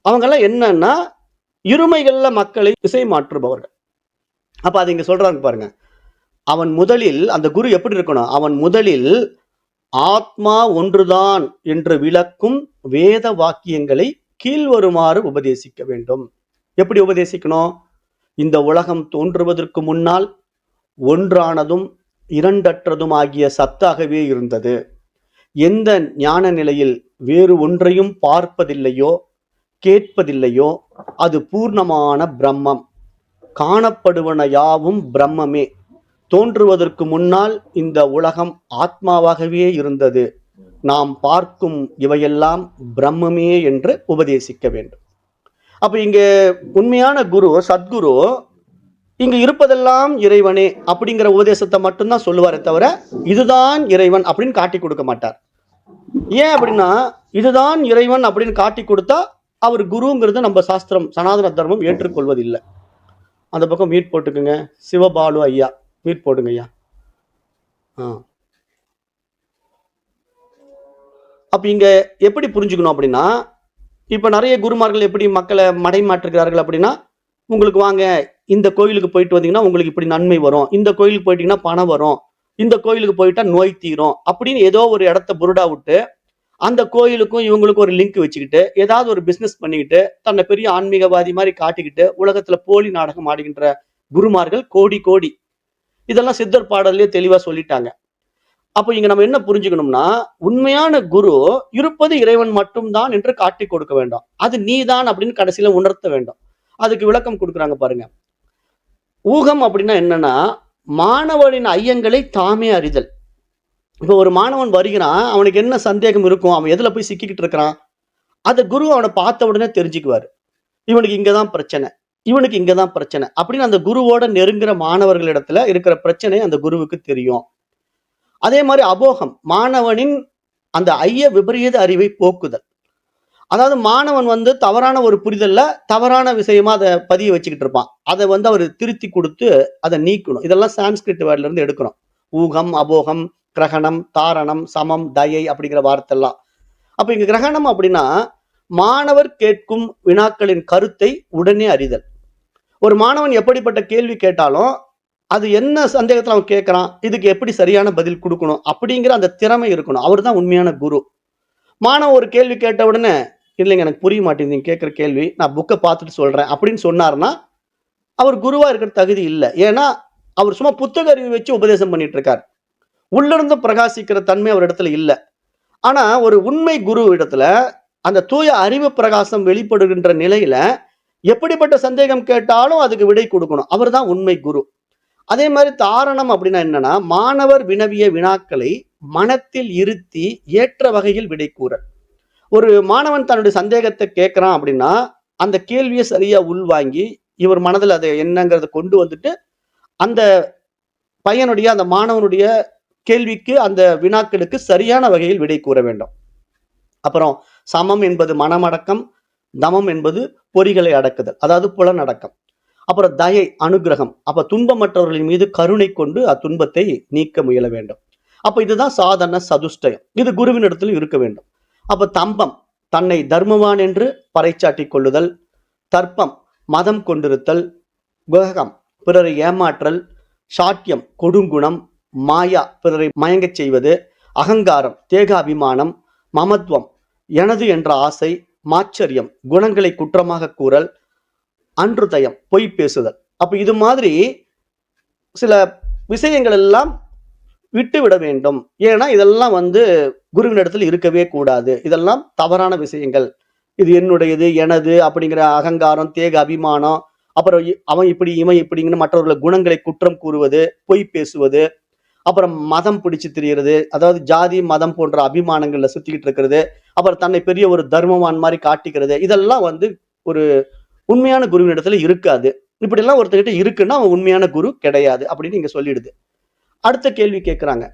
அவங்க எல்லாம் என்னன்னா இருமைகள்ல மக்களை திசை மாற்றுபவர்கள். அப்ப அது இங்க சொல்றாங்க பாருங்க. அவன் முதலில், அந்த குரு எப்படி இருக்கணும், அவன் முதலில் ஆத்மா ஒன்றுதான் என்று விளக்கும் வேத வாக்கியங்களை கீழ்வருமாறு உபதேசிக்க வேண்டும். எப்படி உபதேசிக்கணும்? இந்த உலகம் தோன்றுவதற்கு முன்னால் ஒன்றானதும் இரண்டற்றதும் ஆகிய சத்தாகவே இருந்தது. எந்த ஞான நிலையில் வேறு ஒன்றையும் பார்ப்பதில்லையோ கேட்பதில்லையோ அது பூர்ணமான பிரம்மம். காணப்படுவன யாவும் பிரம்மமே. தோன்றுவதற்கு முன்னால் இந்த உலகம் ஆத்மாவாகவே இருந்தது. நாம் பார்க்கும் இவையெல்லாம் பிரம்மமே என்று உபதேசிக்க வேண்டும். அப்ப இங்க உண்மையான குரு, சத்குரு, இங்க இருப்பதெல்லாம் இறைவனே அப்படிங்கிற உபதேசத்தை மட்டும்தான் சொல்லுவாரே தவிர இதுதான் இறைவன் அப்படின்னு காட்டி கொடுக்க மாட்டார். ஏன் அப்படின்னா, இதுதான் இறைவன் அப்படின்னு காட்டி கொடுத்தா அவர் குருங்கிறது நம்ம சாஸ்திரம் சனாதன தர்மம் ஏற்றுக்கொள்வதில்லை. அந்த பக்கம் மீட் போட்டுக்குங்க. சிவபாலு ஐயா மீட் போடுங்க ஐயா. அப்ப இங்க எப்படி புரிஞ்சுக்கணும் அப்படின்னா, இப்ப நிறைய குருமார்கள் எப்படி மக்களை மடைமாற்றுகிறார்கள் அப்படின்னா, உங்களுக்கு வாங்க, இந்த கோயிலுக்கு போயிட்டு வந்தீங்கன்னா உங்களுக்கு இப்படி நன்மை வரும், இந்த கோயிலுக்கு போயிட்டீங்கன்னா பணம் வரும், இந்த கோயிலுக்கு போயிட்டா நோய் தீரும் அப்படின்னு ஏதோ ஒரு இடத்த புருடா விட்டு அந்த கோயிலுக்கும் இவங்களுக்கும் ஒரு லிங்க் வச்சுக்கிட்டு ஏதாவது ஒரு பிசினஸ் பண்ணிக்கிட்டு தன்னை பெரிய ஆன்மீகவாதி மாதிரி காட்டிக்கிட்டு உலகத்துல போலி நாடகம் ஆடுகின்ற குருமார்கள் கோடி கோடி. இதெல்லாம் சித்தர் பாடல்லே தெளிவா சொல்லிட்டாங்க. அப்போ இங்க நம்ம என்ன புரிஞ்சுக்கணும்னா, உண்மையான குரு இருப்பது இறைவன் மட்டும்தான் என்று காட்டி கொடுக்க வேண்டாம், அது நீதான் அப்படின்னு கடைசியில உணர்த்த வேண்டும். அதுக்கு விளக்கம் கொடுக்குறாங்க பாருங்க. ஊகம் அப்படின்னா என்னன்னா, மாணவனின் ஐயங்களை தாமே அறிதல். இப்போ ஒரு மாணவன் வருகிறான், அவனுக்கு என்ன சந்தேகம் இருக்கும், அவன் எதுல போய் சிக்கிக்கிட்டு இருக்கிறான், அதை குரு அவனை பார்த்த உடனே தெரிஞ்சுக்குவாரு. இவனுக்கு இங்கதான் பிரச்சனை, இவனுக்கு இங்கதான் பிரச்சனை அப்படின்னு அந்த குருவோட நெருங்குற மாணவர்களிடத்துல இருக்கிற பிரச்சனை அந்த குருவுக்கு தெரியும். அதே மாதிரி அபோகம், மாணவனின் அந்த ஐய விபரீத அறிவை போக்குதல். அதாவது மாணவன் வந்து தவறான ஒரு புரிதல்ல தவறான விஷயமா அதை பதிய வச்சுக்கிட்டு இருப்பான். அதை வந்து அவர் திருத்தி கொடுத்து அதை நீக்கணும். இதெல்லாம் சான்ஸ்கிரிட் வேர்ட்ல இருந்து எடுக்கிறோம். ஊகம், அபோகம், கிரகணம், தாரணம், சமம், தயை அப்படிங்கிற வார்த்தை எல்லாம். அப்ப இங்க கிரகணம் அப்படின்னா மாணவர் கேட்கும் வினாக்களின் கருத்தை உடனே அறிதல். ஒரு மாணவன் எப்படிப்பட்ட கேள்வி கேட்டாலும் அது என்ன சந்தேகத்துல அவன் கேட்கறான், இதுக்கு எப்படி சரியான பதில் கொடுக்கணும் அப்படிங்கிற அந்த திறமை இருக்கணும். அவர் தான் உண்மையான குரு. மாணவன் ஒரு கேள்வி கேட்ட உடனே இல்லைங்க எனக்கு புரிய மாட்டேங்குது நீங்க கேட்குற கேள்வி, நான் புக்கை பார்த்துட்டு சொல்றேன் அப்படின்னு சொன்னார்னா அவர் குருவா இருக்கிற தகுதி இல்லை. ஏன்னா அவர் சும்மா புத்தக அறிவு வச்சு உபதேசம் பண்ணிட்டு இருக்கார். உள்ளிருந்து பிரகாசிக்கிற தன்மை அவர் இடத்துல இல்லை. ஆனா ஒரு உண்மை குரு இடத்துல அந்த தூய அறிவு பிரகாசம் வெளிப்படுகின்ற நிலையில எப்படிப்பட்ட சந்தேகம் கேட்டாலும் அதுக்கு விடை கொடுக்கணும். அவர் தான் உண்மை குரு. அதே மாதிரி தாரணம் அப்படின்னா என்னன்னா மாணவர் வினவிய வினாக்களை மனத்தில் இருத்தி ஏற்ற வகையில் விடை கூறல். ஒரு மாணவன் தன்னுடைய சந்தேகத்தை கேட்கிறான் அப்படின்னா அந்த கேள்வியை சரியா உள்வாங்கி இவர் மனதில் அதை என்னங்கிறத கொண்டு வந்துட்டு அந்த பையனுடைய அந்த மாணவனுடைய கேள்விக்கு அந்த வினாக்களுக்கு சரியான வகையில் விடை கூற வேண்டும். அப்புறம் சமம் என்பது மனமடக்கம், தமம் என்பது பொறிகளை அடக்குதல், அதாவது புலனடக்கம். அப்புறம் தயை அனுகிரகம், அப்ப துன்பமற்றவர்களின் மீது கருணை கொண்டு அத்துன்பத்தை நீக்க முயல வேண்டும். அப்ப இதுதான் சாதன சதுஷ்டயம். இது குருவின் இடத்துல இருக்க வேண்டும். அப்ப தம்பம் தன்னை தர்மவான் என்று பறைச்சாட்டி கொள்ளுதல், தர்ப்பம் மதம் கொண்டிருத்தல், குஹகம் பிறரை ஏமாற்றல், சாட்டியம் கொடுங்குணம், மாயா பிறரை மயங்கச் செய்வது, அகங்காரம் தேகாபிமானம், மமத்துவம் எனது என்ற ஆசை, மாச்சரியம் குணங்களை குற்றமாக கூறல், அன்றுதயம் பொய் பேசுதல். அப்ப இது மாதிரி சில விஷயங்கள் எல்லாம் விட்டு விட வேண்டும். ஏன்னா இதெல்லாம் வந்து குருவினிடத்தில் இருக்கவே கூடாது. இதெல்லாம் தவறான விஷயங்கள். இது என்னுடையது, எனது அப்படிங்கிற அகங்காரம், தேக அபிமானம், அப்புறம் அவன் இப்படி இவன் இப்படிங்கிற மற்றவர்களை குணங்களை குற்றம் கூறுவது, பொய் பேசுவது, அப்புறம் மதம் பிடிச்சு திரிகிறது, அதாவது ஜாதி மதம் போன்ற அபிமானங்கள்ல சுத்திக்கிட்டு இருக்கிறது, அப்புறம் தன்னை பெரிய ஒரு தர்மவான் மாதிரி காட்டிக்கிறது, இதெல்லாம் வந்து ஒரு உண்மையான குருவின் இடத்துல இருக்காது. இப்படி எல்லாம் ஒருத்தர்கிட்ட இருக்குன்னா அவன் உண்மையான குரு கிடையாது அப்படின்னு இங்க சொல்லிடுது. அடுத்த கேள்வி கேட்கிறாங்க,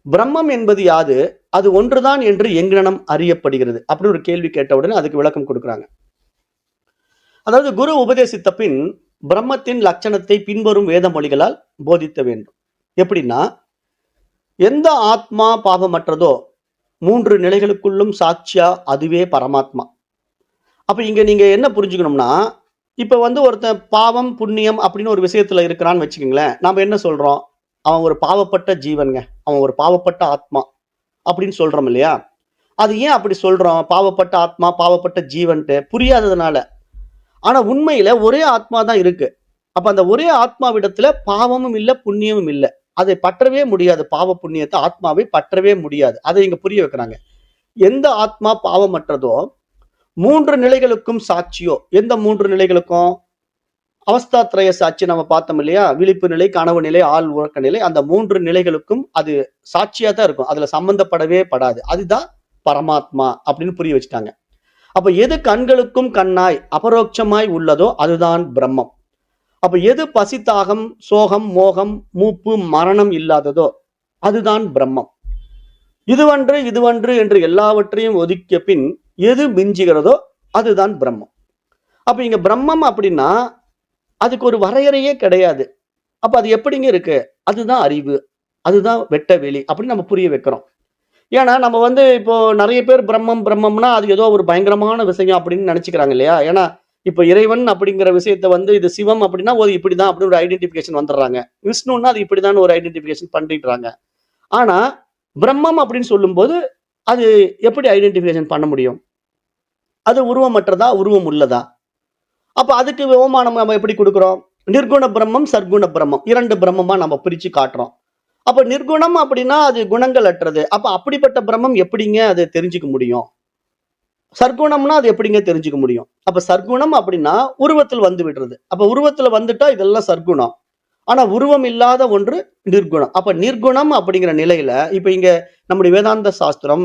பிரம்மம் என்பது யாது, அது ஒன்றுதான் என்று எங்கனம் அறியப்படுகிறது அப்படின்னு ஒரு கேள்வி கேட்ட உடனே அதுக்கு விளக்கம் கொடுக்குறாங்க. அதாவது குரு உபதேசித்த பின் பிரம்மத்தின் லட்சணத்தை பின்வரும் வேத மொழிகளால் போதித்த வேண்டும். எப்படின்னா, எந்த ஆத்மா பாவமற்றதோ 3 நிலைகளுக்குள்ளும் சாட்சியா அதுவே பரமாத்மா. அப்ப இங்க நீங்க என்ன புரிஞ்சுக்கணும்னா, இப்ப வந்து ஒருத்தன் பாவம் புண்ணியம் அப்படின்னு ஒரு விஷயத்துல இருக்கிறான்னு வச்சுக்கோங்களேன். நாம என்ன சொல்றோம், அவன் ஒரு பாவப்பட்ட ஜீவன்ங்க, அவன் ஒரு பாவப்பட்ட ஆத்மா அப்படின்னு சொல்றோம் இல்லையா? அது ஏன் அப்படி சொல்றோம், பாவப்பட்ட ஆத்மா பாவப்பட்ட ஜீவன்ட்டு? புரியாததுனால. ஆனா உண்மையில ஒரே ஆத்மா தான் இருக்கு. அப்ப அந்த ஒரே ஆத்மாவிடத்துல பாவமும் இல்லை புண்ணியமும் இல்லை. அதை பற்றவே முடியாது. பாவ புண்ணியத்தை ஆத்மாவை பற்றவே முடியாது. அதை இங்க புரிய வைக்கிறாங்க. எந்த ஆத்மா பாவமற்றதோ 3 நிலைகளுக்கும் சாட்சியோ. எந்த 3 நிலைகளுக்கும்? அவஸ்தாத்ரய சாட்சி நம்ம பார்த்தோம் இல்லையா? விழிப்பு நிலை, கனவு நிலை, ஆள் உறக்க நிலை. அந்த 3 நிலைகளுக்கும் அது சாட்சியா தான் இருக்கும். அதுல சம்பந்தப்படவே படாது. அதுதான் பரமாத்மா அப்படின்னு புரிய வச்சுட்டாங்க. அப்ப எது கண்களுக்கும் கண்ணாய் அபரோட்சமாய் உள்ளதோ அதுதான் பிரம்மம். அப்ப எது பசி, தாகம், சோகம், மோகம், மூப்பு, மரணம் இல்லாததோ அதுதான் பிரம்மம். இதுவன்று என்று எல்லாவற்றையும் ஒதுக்கிய பின் எது மிஞ்சுகிறதோ அதுதான் பிரம்மம். அப்ப இங்க பிரம்மம் அப்படின்னா அதுக்கு ஒரு வரையறையே கிடையாது. அப்ப அது எப்படிங்க இருக்கு? அதுதான் அறிவு, அதுதான் வெட்ட வெளி அப்படின்னு நம்ம புரிய வைக்கிறோம். ஏன்னா நம்ம வந்து இப்போ நிறைய பேர் பிரம்மம்னா அது ஏதோ ஒரு பயங்கரமான விஷயம் அப்படின்னு நினைச்சுக்கிறாங்க இல்லையா? ஏன்னா இப்ப இறைவன் அப்படிங்கிற விஷயத்த வந்து இது சிவம் அப்படின்னா ஒரு இப்படிதான் அப்படின்னு ஒரு ஐடென்டிபிகேஷன் வந்துடுறாங்க. விஷ்ணுன்னா அது இப்படிதான் ஒரு ஐடென்டிபிகேஷன் பண்ணிடுறாங்க. ஆனா பிரம்மம் அப்படின்னு சொல்லும்போது அது எப்படி ஐடென்டிபிகேஷன் பண்ண முடியும்? அது உருவமற்றதா, உருவம் உள்ளதா? அப்ப அதுக்கு ஓமானம் நம்ம எப்படி கொடுக்குறோம்? நிர்குண பிரம்மம், சர்க்குண பிரம்மம் 2 பிரம்மமா நம்ம பிரிச்சு காட்டுறோம். அப்ப நிர்குணம் அப்படின்னா அது குணங்கள் அற்றது. அப்ப அப்படிப்பட்ட பிரம்மம் எப்படிங்க அது தெரிஞ்சுக்க முடியும்? சர்க்குணம்னா அது எப்படிங்க தெரிஞ்சுக்க முடியும்? அப்ப சர்க்குணம் அப்படின்னா உருவத்தில் வந்து விடுறது. அப்ப உருவத்துல வந்துட்டா இதெல்லாம் சர்க்குணம். ஆனா உருவம் இல்லாத ஒன்று நிர்குணம். அப்ப நிர்குணம் அப்படிங்கிற நிலையில இப்ப இங்க நம்முடைய வேதாந்த சாஸ்திரம்,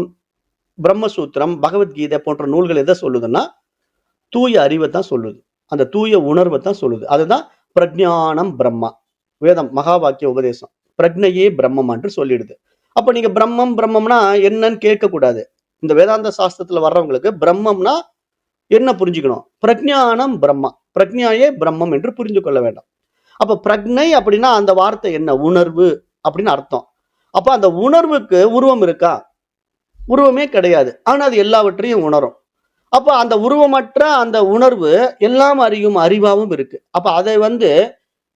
பிரம்மசூத்திரம், பகவத்கீதை போன்ற நூல்கள் எதை சொல்லுதுன்னா தூய அறிவை தான் சொல்லுது. அந்த தூய உணர்வை தான் சொல்லுது. அதுதான் பிரஜானம் பிரம்மா. வேதம் மகா வாக்கிய உபதேசம் பிரக்னையே பிரம்மம் என்று சொல்லிடுது. அப்ப நீங்க பிரம்மம்னா என்னன்னு கேட்க கூடாது. இந்த வேதாந்த சாஸ்திரத்துல வர்றவங்களுக்கு பிரம்மம்னா என்ன புரிஞ்சுக்கணும்? பிரஜ்ஞானம் பிரம்மா, பிரஜ்ஞாயே பிரம்மம் என்று புரிந்து கொள்ள வேண்டும். அப்ப பிரக்ஞை அப்படின்னா அந்த வார்த்தை என்ன? உணர்வு அப்படின்னு அர்த்தம். அப்ப அந்த உணர்வுக்கு உருவம் இருக்கா? உருவமே கிடையாது. ஆனா அது எல்லாவற்றையும் உணரும். அப்ப அந்த உருவமற்ற அந்த உணர்வு எல்லாம் அறியும் அறிவாவும் இருக்கு. அப்ப அதை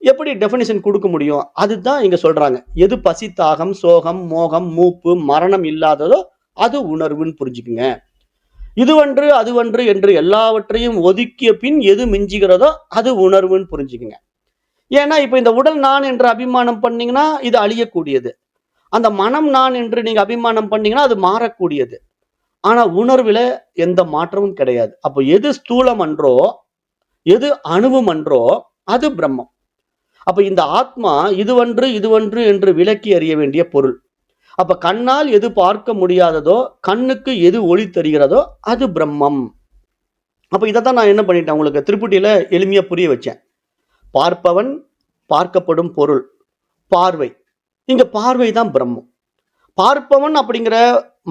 எப்படி டெஃபினிஷன் கொடுக்க முடியும்? அதுதான் இங்க சொல்றாங்க. எது பசி, தாகம், சோகம், மோகம், மூப்பு, மரணம் இல்லாததோ அது உணர்வுன்னு புரிஞ்சுக்குங்க. இதுவன்று அதுவன்று என்று எல்லாவற்றையும் ஒதுக்கிய பின் எது மிஞ்சுகிறதோ அது உணர்வுன்னு புரிஞ்சுக்குங்க. ஏன்னா இப்ப இந்த உடல் நான் என்று அபிமானம் பண்ணீங்கன்னா இது அழியக்கூடியது. அந்த மனம் நான் என்று நீங்க அபிமானம் பண்ணீங்கன்னா அது மாறக்கூடியது. ஆனா உணர்வுல எந்த மாற்றமும் கிடையாது. அப்போ எது ஸ்தூலம் அன்றோ, எது அணுவும் அன்றோ அது பிரம்மம். அப்ப இந்த ஆத்மா இதுவன்று இதுவன்று என்று விளக்கி அறிய வேண்டிய பொருள். அப்ப கண்ணால் எது பார்க்க முடியாததோ, கண்ணுக்கு எது ஒளி தருகிறதோ அது பிரம்மம். அப்ப இதைத்தான் நான் என்ன பண்ணிட்டேன், உங்களுக்கு திருப்புட்டியில எளிமையா புரிய வச்சேன். பார்ப்பவன், பார்க்கப்படும் பொருள், பார்வை. இங்க பார்வை தான் பிரம்மம். பார்ப்பவன் அப்படிங்கிற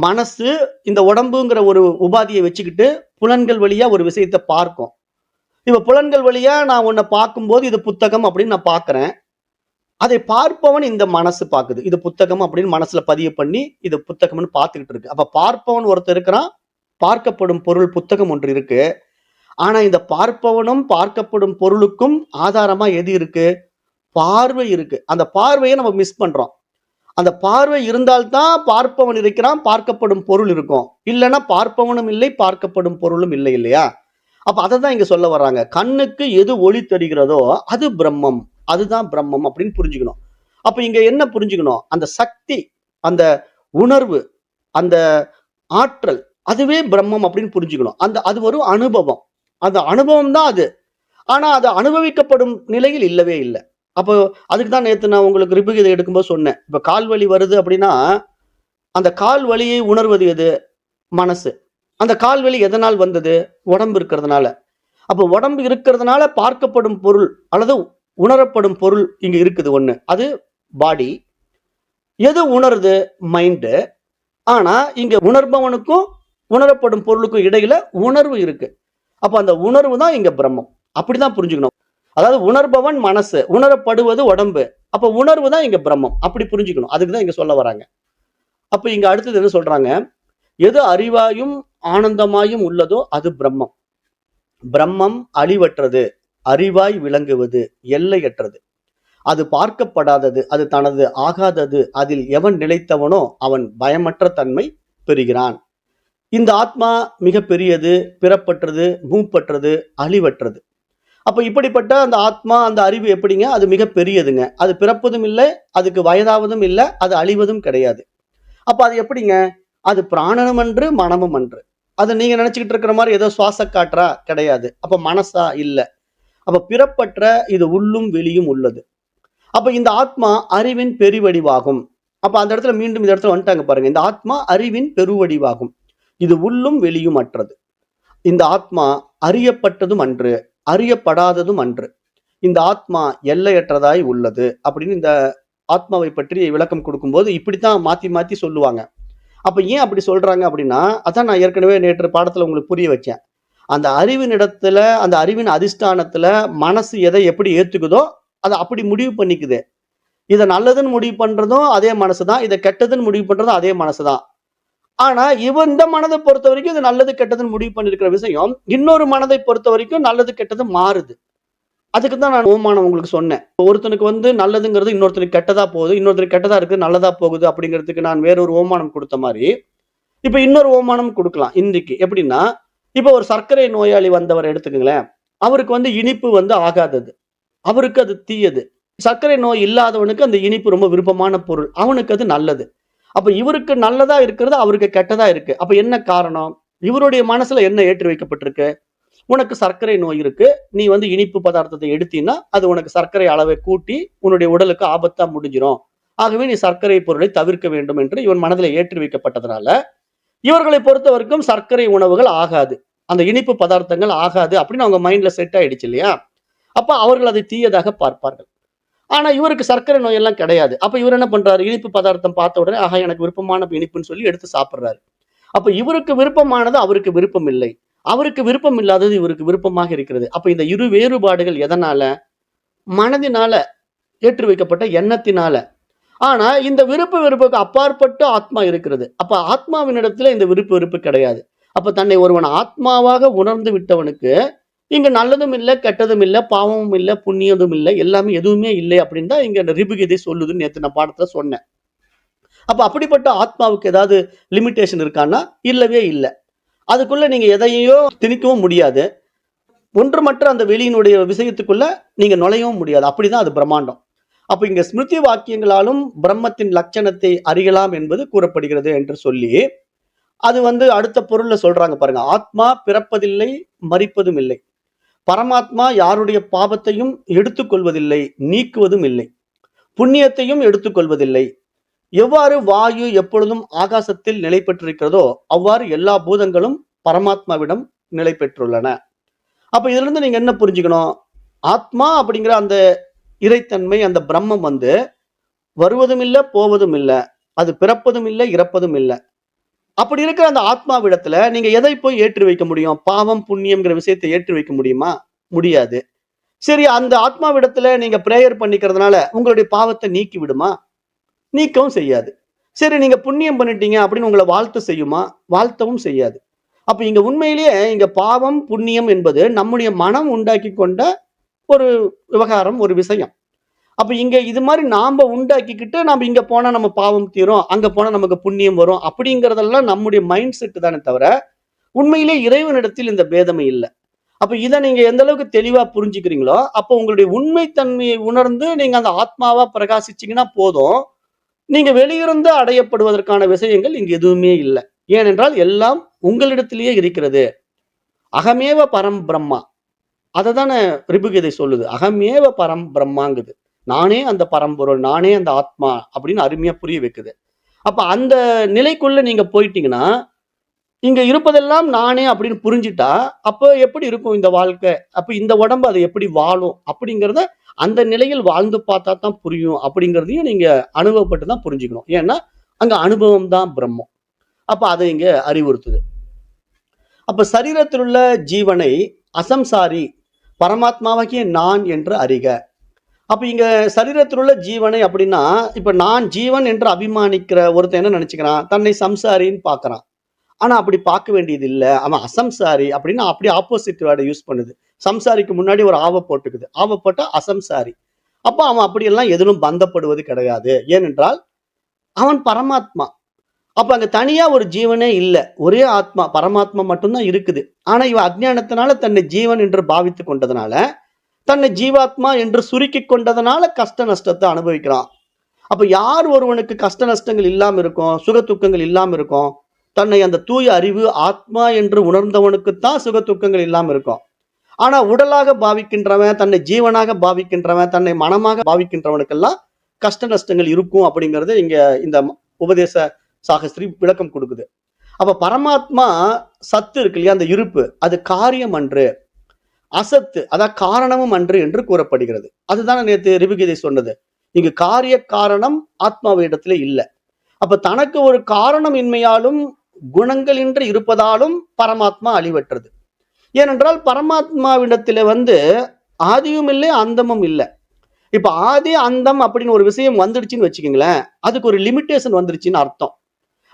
மனசு இந்த உடம்புங்கிற ஒரு உபாதியை வச்சுக்கிட்டு புலன்கள் வழியா ஒரு விஷயத்தை பார்க்கும். இப்ப புலன்கள் வழியா நான் உன்னை பார்க்கும்போது இது புத்தகம் அப்படின்னு நான் பார்க்கிறேன். அதை பார்ப்பவன் இந்த மனசு பார்க்குது. இது புத்தகம் அப்படின்னு மனசுல பதிய பண்ணி இது புத்தகம்னு பார்த்துக்கிட்டு இருக்கு. அப்ப பார்ப்பவன் ஒருத்தர் இருக்கிறான், பார்க்கப்படும் பொருள் புத்தகம் ஒன்று இருக்கு. ஆனா இந்த பார்ப்பவனும் பார்க்கப்படும் பொருளுக்கும் ஆதாரமா எது இருக்கு? பார்வை இருக்கு. அந்த பார்வையை நம்ம மிஸ் பண்றோம். அந்த பார்வை இருந்தால்தான் பார்ப்பவன் இருக்கிறான், பார்க்கப்படும் பொருள் இருக்கும். இல்லைன்னா பார்ப்பவனும் இல்லை, பார்க்கப்படும் பொருளும் இல்லை, இல்லையா? அப்ப அதை தான் இங்க சொல்ல வர்றாங்க. கண்ணுக்கு எது ஒளி தருகிறதோ அது பிரம்மம், அதுதான் பிரம்மம் அப்படின்னு புரிஞ்சுக்கணும். அப்ப இங்க என்ன புரிஞ்சுக்கணும்? அந்த சக்தி, அந்த உணர்வு, அந்த ஆற்றல், அதுவே பிரம்மம் அப்படின்னு புரிஞ்சுக்கணும். அது ஒரு அனுபவம். அந்த அனுபவம் தான் அது. ஆனா அது அனுபவிக்கப்படும் நிலையில் இல்லவே இல்லை. அப்போ அதுக்கு தான் நேற்று நான் உங்களுக்கு ரிபுகீதை எடுக்கும்போது சொன்னேன். இப்ப கால் வலி வருது அப்படின்னா அந்த கால் வலியை உணர்வது எது? மனசு. அந்த கால் வலி எதனால் வந்தது? உடம்பு இருக்கிறதுனால. அப்போ உடம்பு இருக்கிறதுனால பார்க்கப்படும் பொருள் அல்லது உணரப்படும் பொருள் இங்க இருக்குது ஒண்ணு, அது பாடி. எது உணருது? மைண்டு. ஆனா இங்க உணர்பவனுக்கும் உணரப்படும் பொருளுக்கும் இடையில உணர்வு இருக்கு. அப்ப அந்த உணர்வு தான் இங்க பிரம்மம். அப்படிதான் புரிஞ்சுக்கணும். அதாவது உணர்பவன் மனசு, உணரப்படுவது உடம்பு. அப்ப உணர்வு தான் இங்க பிரம்மம். அப்படி புரிஞ்சுக்கணும். அதுக்கு தான் இங்க சொல்ல வராங்க. அப்ப இங்க அடுத்தது என்ன சொல்றாங்க? எது அறிவாயும் ஆனந்தமாயும் உள்ளதோ அது பிரம்மம். பிரம்மம் அழிவற்றது, அறிவாய் விளங்குவது, எல்லையற்றது. அது பார்க்கப்படாதது, அது தனது ஆகாதது. அதில் எவன் நிலைத்தவனோ அவன் பயமற்ற தன்மை பெறுகிறான். இந்த ஆத்மா மிக பெரியது, பிறப்பற்றது, மூப்பற்றது, அழிவற்றது. அப்ப இப்படிப்பட்ட அந்த ஆத்மா, அந்த அறிவு எப்படிங்க? அது மிக பெரியதுங்க. அது பிறப்பதும் இல்லை, அதுக்கு வயதாவதும் இல்லை, அது அழிவதும் கிடையாது. அப்ப அது எப்படிங்க? அது பிராணனும் அன்று, மனமும் அன்று. அது நீங்க நினைச்சுக்கிட்டு இருக்கிற மாதிரி ஏதோ சுவாச காற்றா? கிடையாது. அப்ப மனசா? இல்லை. அப்ப பிறப்பற்ற, இது உள்ளும் வெளியும் உள்ளது. அப்ப இந்த ஆத்மா அறிவின் பெருவடிவாகும். அப்ப அந்த இடத்துல மீண்டும் இந்த இடத்துல வந்துட்டாங்க பாருங்க. இந்த ஆத்மா அறிவின் பெருவடிவாகும். இது உள்ளும் வெளியும் அற்றது. இந்த ஆத்மா அறியப்பட்டதும் அன்று, அறியப்படாததும் அன்று. இந்த ஆத்மா எல்லையற்றதாய் உள்ளது அப்படின்னு இந்த ஆத்மாவை பற்றி விளக்கம் கொடுக்கும்போது இப்படித்தான் மாத்தி மாத்தி சொல்லுவாங்க. அப்ப ஏன் அப்படி சொல்றாங்க அப்படின்னா, அதான் நான் ஏற்கனவே நேற்று பாடத்துல உங்களுக்கு புரிய வச்சேன். அந்த அறிவின் இடத்துல, அந்த அறிவின் அதிஷ்டானத்துல மனசு எதை எப்படி ஏத்துக்குதோ அதை அப்படி முடிவு பண்ணிக்குது. இதை நல்லதுன்னு முடிவு பண்றதும் அதே மனசுதான், இதை கெட்டதுன்னு முடிவு பண்றதும் அதே மனசுதான். ஆனா இந்த மனதை பொறுத்த வரைக்கும் இது நல்லது கெட்டதுன்னு முடிவு பண்ணிருக்கிற விஷயம் இன்னொரு மனதை பொறுத்த வரைக்கும் நல்லது கெட்டது மாறுது. அதுக்கு தான் நான் ஓமானம் உங்களுக்கு சொன்னேன். ஒருத்தனுக்கு நல்லதுங்கிறது இன்னொருத்தனுக்கு கெட்டதா போகுது, இன்னொருத்தனுக்கு கெட்டதா இருக்கு நல்லதா போகுது அப்படிங்கிறதுக்கு நான் வேற ஒரு ஓமானம் கொடுத்த மாதிரி இப்ப இன்னொரு ஓமானம் கொடுக்கலாம். இன்றைக்கு எப்படின்னா, இப்ப ஒரு சர்க்கரை நோயாளி வந்தவர் எடுத்துக்கங்களேன். அவருக்கு இனிப்பு ஆகாதது, அவருக்கு அது தீயது. சர்க்கரை நோய் இல்லாதவனுக்கு அந்த இனிப்பு ரொம்ப விருப்பமான பொருள், அவனுக்கு அது நல்லது. அப்ப இவருக்கு நல்லதா இருக்கிறது, அவருக்கு கெட்டதா இருக்கு. அப்ப என்ன காரணம்? இவருடைய மனசுல என்ன ஏற்றி வைக்கப்பட்டிருக்கு? உனக்கு சர்க்கரை நோய் இருக்கு, நீ இனிப்பு பதார்த்தத்தை எடுத்தீன்னா அது உனக்கு சர்க்கரை அளவை கூட்டி உன்னுடைய உடலுக்கு ஆபத்தா முடிஞ்சிடும். ஆகவே நீ சர்க்கரை பொருளை தவிர்க்க வேண்டும் என்று இவன் மனதில் ஏற்றி வைக்கப்பட்டதுனால இவர்களை பொறுத்த வரைக்கும் சர்க்கரை உணவுகள் ஆகாது, அந்த இனிப்பு பதார்த்தங்கள் ஆகாது அப்படின்னு அவங்க மைண்ட்ல செட் ஆயிடுச்சு இல்லையா? அப்ப அவர்கள் அதை தீயதாக பார்ப்பார்கள். ஆனா இவருக்கு சர்க்கரை நோய் எல்லாம் கிடையாது. அப்ப இவர் என்ன பண்றாரு? இனிப்பு பதார்த்தம் பார்த்த உடனே எனக்கு விருப்பமான இனிப்புன்னு சொல்லி எடுத்து சாப்பிடுறாரு. அப்ப இவருக்கு விருப்பமானது அவருக்கு விருப்பம் இல்லை, அவருக்கு விருப்பம் இல்லாதது இவருக்கு விருப்பமாக இருக்கிறது. அப்ப இந்த இரு வேறுபாடுகள் எதனால? மனதினால, ஏற்றி வைக்கப்பட்ட எண்ணத்தினால. ஆனா இந்த விருப்பு வெறுப்புக்கு அப்பாற்பட்டு ஆத்மா இருக்கிறது. அப்ப ஆத்மாவினிடத்துல இந்த விருப்பு வெறுப்பு கிடையாது. அப்ப தன்னை ஒருவன் ஆத்மாவாக உணர்ந்து விட்டவனுக்கு இங்க நல்லதும் இல்ல, கெட்டதும் இல்ல, பாவமும் இல்ல, புண்ணியதும் இல்ல, எல்லாமே எதுவுமே இல்லை அப்படின்னு தான் இங்க இந்த ரிபுகீதை சொல்லுதுன்னு நேத்து நான் பாடத்துல சொன்னேன். அப்ப அப்படிப்பட்ட ஆத்மாவுக்கு ஏதாவது லிமிட்டேஷன் இருக்கான்னா இல்லவே இல்ல. அதுக்குள்ள நீங்க எதையோ திணிக்கவும் முடியாது. ஒன்றுமற்ற அந்த வெளியினுடைய விஷயத்துக்குள்ள நீங்க நுழையவும் முடியாது. அப்படிதான் அது பிரம்மாண்டம். அப்ப இங்க ஸ்மிருதி வாக்கியங்களாலும் பிரம்மத்தின் லட்சணத்தை அறியலாம் என்பது கூறப்படுகிறது என்று சொல்லி, அது அடுத்த பொருள்ல சொல்றாங்க பாருங்க. ஆத்மா பிறப்பதில்லை, மரிப்பதும் இல்லை. பரமாத்மா யாருடைய பாவத்தையும் எடுத்துக்கொள்வதில்லை, நீக்குவதும் இல்லை. புண்ணியத்தையும் எடுத்துக்கொள்வதில்லை. எவ்வாறு வாயு எப்பொழுதும் ஆகாசத்தில் நிலை பெற்றிருக்கிறதோ அவ்வாறு எல்லா பூதங்களும் பரமாத்மாவிடம் நிலை பெற்றுள்ளன. அப்ப இதுல இருந்து நீங்க என்ன புரிஞ்சுக்கணும்? ஆத்மா அப்படிங்கிற அந்த இறைத்தன்மை, அந்த பிரம்மம் வருவதும் இல்லை, போவதும் இல்லை. அது பிறப்பதும் இல்லை, இறப்பதும் இல்லை. அப்படி இருக்கிற அந்த ஆத்மாவிடத்துல நீங்க எதை போய் ஏற்றி வைக்க முடியும்? பாவம் புண்ணியம்ங்கிற விஷயத்தை ஏற்றி வைக்க முடியுமா? முடியாது. சரி, அந்த ஆத்மாவிடத்துல நீங்க பிரேயர் பண்ணிக்கிறதுனால உங்களுடைய பாவத்தை நீக்கி விடுமா? நீக்கவும் செய்யாது. சரி, நீங்க புண்ணியம் பண்ணிட்டீங்க அப்படின்னு உங்களை வாழ்த்து செய்யுமா? வாழ்த்தவும் செய்யாது. அப்ப இங்க உண்மையிலேயே இங்க பாவம் புண்ணியம் என்பது நம்முடைய மனம் உண்டாக்கி கொண்ட ஒரு விவகாரம், ஒரு விஷயம். அப்ப இங்க இது மாதிரி நாம உண்டாக்கிக்கிட்டு நாம இங்க போனா நம்ம பாவம் தீரும், அங்க போனா நமக்கு புண்ணியம் வரும் அப்படிங்கறதெல்லாம் நம்முடைய மைண்ட் செட் தானே தவிர உண்மையிலே இறைவனிடத்தில் இந்த பேதமே இல்லை. அப்ப இதை நீங்க எந்த அளவுக்கு தெளிவா புரிஞ்சுக்கிறீங்களோ அப்போ உங்களுடைய உண்மை தன்மையை உணர்ந்து நீங்க அந்த ஆத்மாவா பிரகாசிச்சீங்கன்னா போதும். நீங்க வெளியிருந்து அடையப்படுவதற்கான விஷயங்கள் இங்க எதுவுமே இல்லை. ஏனென்றால் எல்லாம் உங்களிடத்திலேயே இருக்கிறது. அகமேவ பரம் பிரம்மா, அதை தானே ரிபுகீதை சொல்லுது. அகமேவ பரம் பிரம்மாங்குது. நானே அந்த பரம்பொருள், நானே அந்த ஆத்மா அப்படின்னு அருமையா புரிய வைக்குது. அப்ப அந்த நிலைக்குள்ள நீங்க போயிட்டீங்கன்னா இங்க இருப்பதெல்லாம் நானே அப்படின்னு புரிஞ்சுட்டா அப்போ எப்படி இருக்கும் இந்த வாழ்க்கை? அப்ப இந்த உடம்பு அதை எப்படி வாழும் அப்படிங்கிறத அந்த நிலையில் வாழ்ந்து பார்த்தா தான் புரியும் அப்படிங்கிறதையும் நீங்க அனுபவப்பட்டு தான் புரிஞ்சுக்கணும். ஏன்னா அங்க அனுபவம் தான் பிரம்மம். அப்ப அதை இங்க அறிவுறுத்துது. அப்ப சரீரத்தில் உள்ள ஜீவனை அசம்சாரி பரமாத்மாவாகிய நான் என்று அறிக. அப்ப இங்க சரீரத்தில் உள்ள ஜீவனை அப்படின்னா, இப்ப நான் ஜீவன் என்று அபிமானிக்கிற ஒருத்தன் என்ன நினைச்சுக்கிறான்? தன்னை சம்சாரின்னு பாக்குறான். ஆனா அப்படி பார்க்க வேண்டியது இல்ல. அவன் அசம்சாரி அப்படின்னு அப்படியே ஆப்போசிட் வேர்டை யூஸ் பண்ணுது. சம்சாரிக்கு முன்னாடி ஒரு ஆவ போட்டுக்குது. ஆவ போட்டா அசம்சாரி. அப்ப அவன் அப்படியெல்லாம் எதிலும் பந்தப்படுவது கிடையாது. ஏனென்றால் அவன் பரமாத்மா. அப்ப அங்க தனியா ஒரு ஜீவனே இல்ல. ஒரே ஆத்மா பரமாத்மா மட்டும்தான் இருக்குது. ஆனா இவன் அஜ்ஞானத்தினால தன்னை ஜீவன் என்று பாவித்து கொண்டதுனால, தன்னை ஜீவாத்மா என்று சுருக்கி கொண்டதுனால கஷ்ட நஷ்டத்தை அனுபவிக்கிறான். அப்ப யார் ஒருவனுக்கு கஷ்ட நஷ்டங்கள் இல்லாம இருக்கும், சுக துக்கங்கள் இல்லாம இருக்கும்? தன்னை அந்த தூய அறிவு ஆத்மா என்று உணர்ந்தவனுக்குத்தான் சுக துக்கங்கள் இல்லாம இருக்கும். ஆனா உடலாக பாவிக்கின்றவன், தன்னை ஜீவனாக பாவிக்கின்றவன், தன்னை மனமாக பாவிக்கின்றவனுக்கெல்லாம் கஷ்ட நஷ்டங்கள் இருக்கும் அப்படிங்கிறது இங்க இந்த உபதேச சாகஸ்திரி விளக்கம் கொடுக்குது. அப்ப பரமாத்மா சத்து இருக்கு இல்லையா, அந்த இருப்பு, அது காரியம் அன்று, அசத்து அதான் காரணமும் அன்று என்று கூறப்படுகிறது. அதுதான் நேற்று ரிபுகீதை சொன்னது. இங்கு காரிய காரணம் ஆத்மாவை இடத்துல இல்லை. அப்ப தனக்கு ஒரு காரணம் இன்மையாலும் குணங்களின்றி இருப்பதாலும் பரமாத்மா அழிவற்றது. ஏனென்றால் பரமாத்மாவிடத்துல ஆதியும் இல்லை, அந்தமும் இல்லை. இப்ப ஆதி அந்தம் அப்படின்னு ஒரு விஷயம் வந்துடுச்சுன்னு வச்சுக்கோங்களேன், அதுக்கு ஒரு லிமிட்டேஷன் வந்துருச்சுன்னு அர்த்தம்.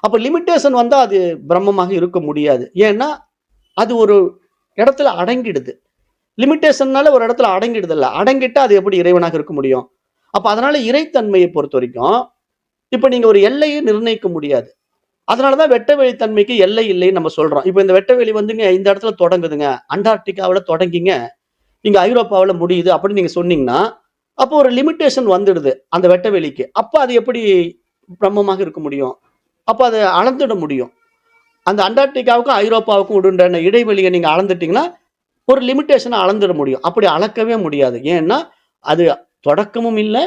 அப்ப லிமிட்டேஷன் வந்தா அது பிரம்மமாக இருக்க முடியாது. ஏன்னா அது ஒரு இடத்துல அடங்கிடுது. லிமிட்டேஷன்னால ஒரு இடத்துல அடங்கிடுது இல்ல, அடங்கிட்டா அது எப்படி இறைவனாக இருக்க முடியும்? அப்ப அதனால இறைத்தன்மையை பொறுத்த வரைக்கும் இப்ப நீங்க ஒரு எல்லையை நிர்ணயிக்க முடியாது. அதனாலதான் வெட்ட வெளித்தன்மைக்கு எல்லை இல்லைன்னு நம்ம சொல்றோம். இப்ப இந்த வெட்ட வெளி இந்த இடத்துல தொடங்குதுங்க, அண்டார்டிகாவில தொடங்கிங்க, இங்க ஐரோப்பாவில முடியுது அப்படின்னு நீங்க சொன்னீங்கன்னா அப்போ ஒரு லிமிட்டேஷன் வந்துடுது அந்த வெட்ட வெளிக்கு. அப்ப அது எப்படி பிரம்மமாக இருக்க முடியும்? அப்ப அதை அளந்துட முடியும். அந்த அண்டார்டிகாவுக்கும் ஐரோப்பாவுக்கும் உண்டான இடைவெளியை நீங்க அளந்துட்டீங்கன்னா ஒரு லிமிட்டேஷனை அளந்துட முடியும். அப்படி அளக்கவே முடியாது. ஏன்னா அது தொடக்கமும் இல்லை,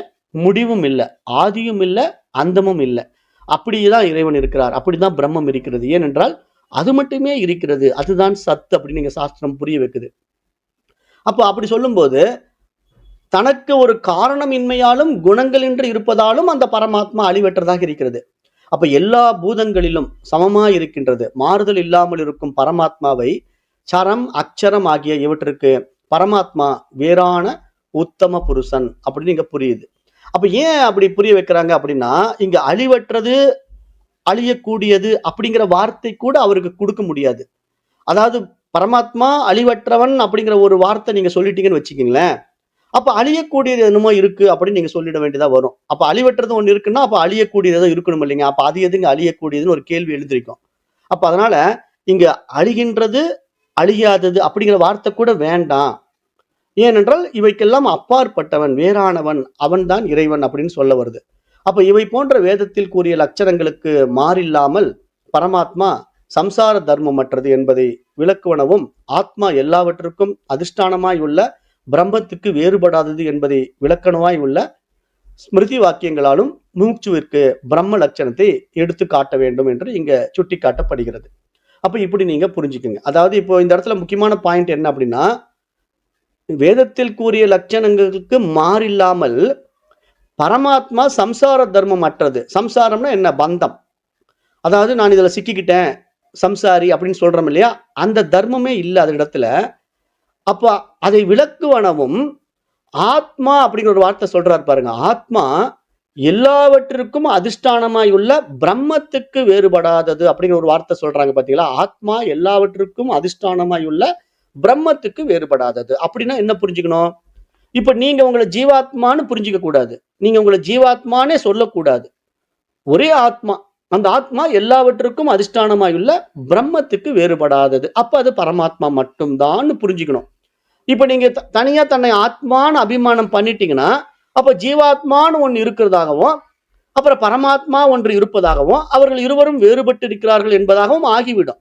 முடிவும் இல்லை, ஆதியும் இல்லை, அந்தமும் இல்லை. அப்படிதான் இறைவன் இருக்கிறார், அப்படிதான் பிரம்மம் இருக்கிறது. ஏனென்றால் அது மட்டுமே இருக்கிறது, அதுதான் சத்து அப்படின்னு நீங்க சாஸ்திரம் புரிய வைக்குது. அப்போ அப்படி சொல்லும்போது தனக்கு ஒரு காரணம் இன்மையாலும் குணங்களின்றி இருப்பதாலும் அந்த பரமாத்மா அழிவற்றதாக இருக்கிறது. அப்ப எல்லா பூதங்களிலும் சமமாய் இருக்கின்றது. மாறுதல் இல்லாமல் இருக்கும் பரமாத்மாவை சரம் அக்ஷரம் ஆகிய இவற்றிற்கு பரமாத்மா வேறான உத்தம புருஷன் அப்படின்னு இங்க புரியுது. அப்ப ஏன் அப்படி புரிய வைக்கிறாங்க அப்படின்னா, இங்க அழிவற்றது அழியக்கூடியது அப்படிங்கிற வார்த்தை கூட அவருக்கு கொடுக்க முடியாது. அதாவது பரமாத்மா அழிவற்றவன் அப்படிங்கிற ஒரு வார்த்தை நீங்க சொல்லிட்டீங்கன்னு வச்சுக்கீங்களேன், அப்ப அழியக்கூடியது என்னமோ இருக்கு அப்படின்னு நீங்க சொல்லிட வேண்டியதா வரும். அப்ப அழிவற்றது ஒண்ணு இருக்குன்னா அப்ப அழியக்கூடியதோ இருக்கணும் இல்லைங்க. அப்ப அது எதுங்க அழியக்கூடியதுன்னு ஒரு கேள்வி எழுந்திருக்கும். அப்ப அதனால இங்க அழிகின்றது அழியாதது அப்படிங்கிற வார்த்தை கூட வேண்டாம். ஏனென்றால் இவைக்கெல்லாம் அப்பாற்பட்டவன், வேறானவன், அவன்தான் இறைவன் அப்படின்னு சொல்ல வருது. அப்ப இவை போன்ற வேதத்தில் கூறிய லட்சணங்களுக்கு மாறில்லாமல் பரமாத்மா சம்சார தர்மமற்றது என்பதை விளக்குவனவும், ஆத்மா எல்லாவற்றுக்கும் அதிஷ்டானமாய் உள்ள பிரம்மத்துக்கு வேறுபடாதது என்பதை விளக்கணமாய் உள்ள ஸ்மிருதி வாக்கியங்களாலும் மூச்சுவிற்கு பிரம்ம லட்சணத்தை எடுத்து காட்ட வேண்டும் என்று இங்க சுட்டி காட்டப்படுகிறது. அப்ப இப்படி நீங்க புரிஞ்சுக்குங்க. அதாவது இப்போ இந்த இடத்துல முக்கியமான பாயிண்ட் என்ன அப்படின்னா, வேதத்தில் கூறிய லட்சணங்களுக்கு மாறில்லாமல் பரமாத்மா சம்சார தர்மம் அற்றது. சம்சாரம்னா என்ன? பந்தம். அதாவது நான் இதுல சிக்கிக்கிட்டேன், சம்சாரி அப்படின்னு சொல்றோம் இல்லையா, அந்த தர்மமே இல்லை அது இடத்துல. அப்ப அதை விளக்குவனவும் ஆத்மா அப்படிங்கிற ஒரு வார்த்தை சொல்றாரு பாருங்க. ஆத்மா எல்லாவற்றிற்கும் அதிஷ்டானமாய் உள்ள பிரம்மத்துக்கு வேறுபடாதது அப்படிங்கிற ஒரு வார்த்தை சொல்றாங்க பாத்தீங்களா. ஆத்மா எல்லாவற்றுக்கும் அதிஷ்டானமாய் உள்ள பிரம்மத்துக்கு வேறுபடாதது அப்படின்னா என்ன புரிஞ்சுக்கணும்? இப்ப நீங்க உங்களை ஜீவாத்மான்னு புரிஞ்சுக்க கூடாது, நீங்க உங்களை ஜீவாத்மானே சொல்லக்கூடாது. ஒரே ஆத்மா, அந்த ஆத்மா எல்லாவற்றுக்கும் அதிஷ்டானமாயுள்ள பிரம்மத்துக்கு வேறுபடாதது. அப்ப அது பரமாத்மா மட்டும்தான் புரிஞ்சுக்கணும். இப்ப நீங்க தனியா தன்னை ஆத்மான்னு அபிமானம் பண்ணிட்டீங்கன்னா, அப்ப ஜீவாத்மான்னு ஒன்று இருக்கிறதாகவும் அப்புறம் பரமாத்மா ஒன்று இருப்பதாகவும் அவர்கள் இருவரும் வேறுபட்டு இருக்கிறார்கள் என்பதாகவும் ஆகிவிடும்.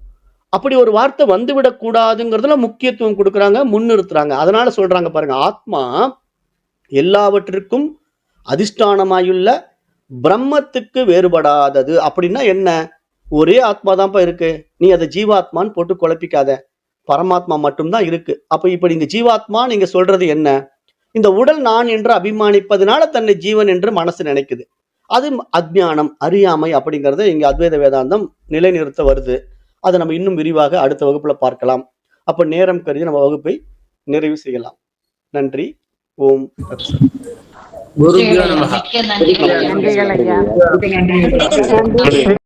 அப்படி ஒரு வார்த்தை வந்துவிடக் கூடாதுங்கிறதுல முக்கியத்துவம் கொடுக்குறாங்க, முன்னிறுத்துறாங்க. அதனால சொல்றாங்க பாருங்க, ஆத்மா எல்லாவற்றிற்கும் அதிஷ்டானமாயுள்ள பிரம்மத்துக்கு வேறுபடாதது அப்படின்னா என்ன? ஒரே ஆத்மா தான்ப்பா இருக்கு, நீ அதை ஜீவாத்மான்னு போட்டு குழப்பிக்காத, பரமாத்மா மட்டும்தான் இருக்கு. அப்ப இப்ப நீங்க ஜீவாத்மா நீங்க சொல்றது என்ன? இந்த உடல் நான் என்று அபிமானிப்பதனால தன்னை ஜீவன் என்று மனசு நினைக்குது. அது அஜ்ஞானம், அறியாமை அப்படிங்கறத இங்க அத்வைத வேதாந்தம் நிலைநிறுத்த வருது. அதை நம்ம இன்னும் விரிவாக அடுத்த வகுப்புல பார்க்கலாம். அப்ப நேரம் கருதி நம்ம வகுப்பை நிறைவு செய்யலாம். நன்றி. ஓம் தத்சத். குருபியோ நமஹ. நன்றிகள் ஐயா. நன்றி.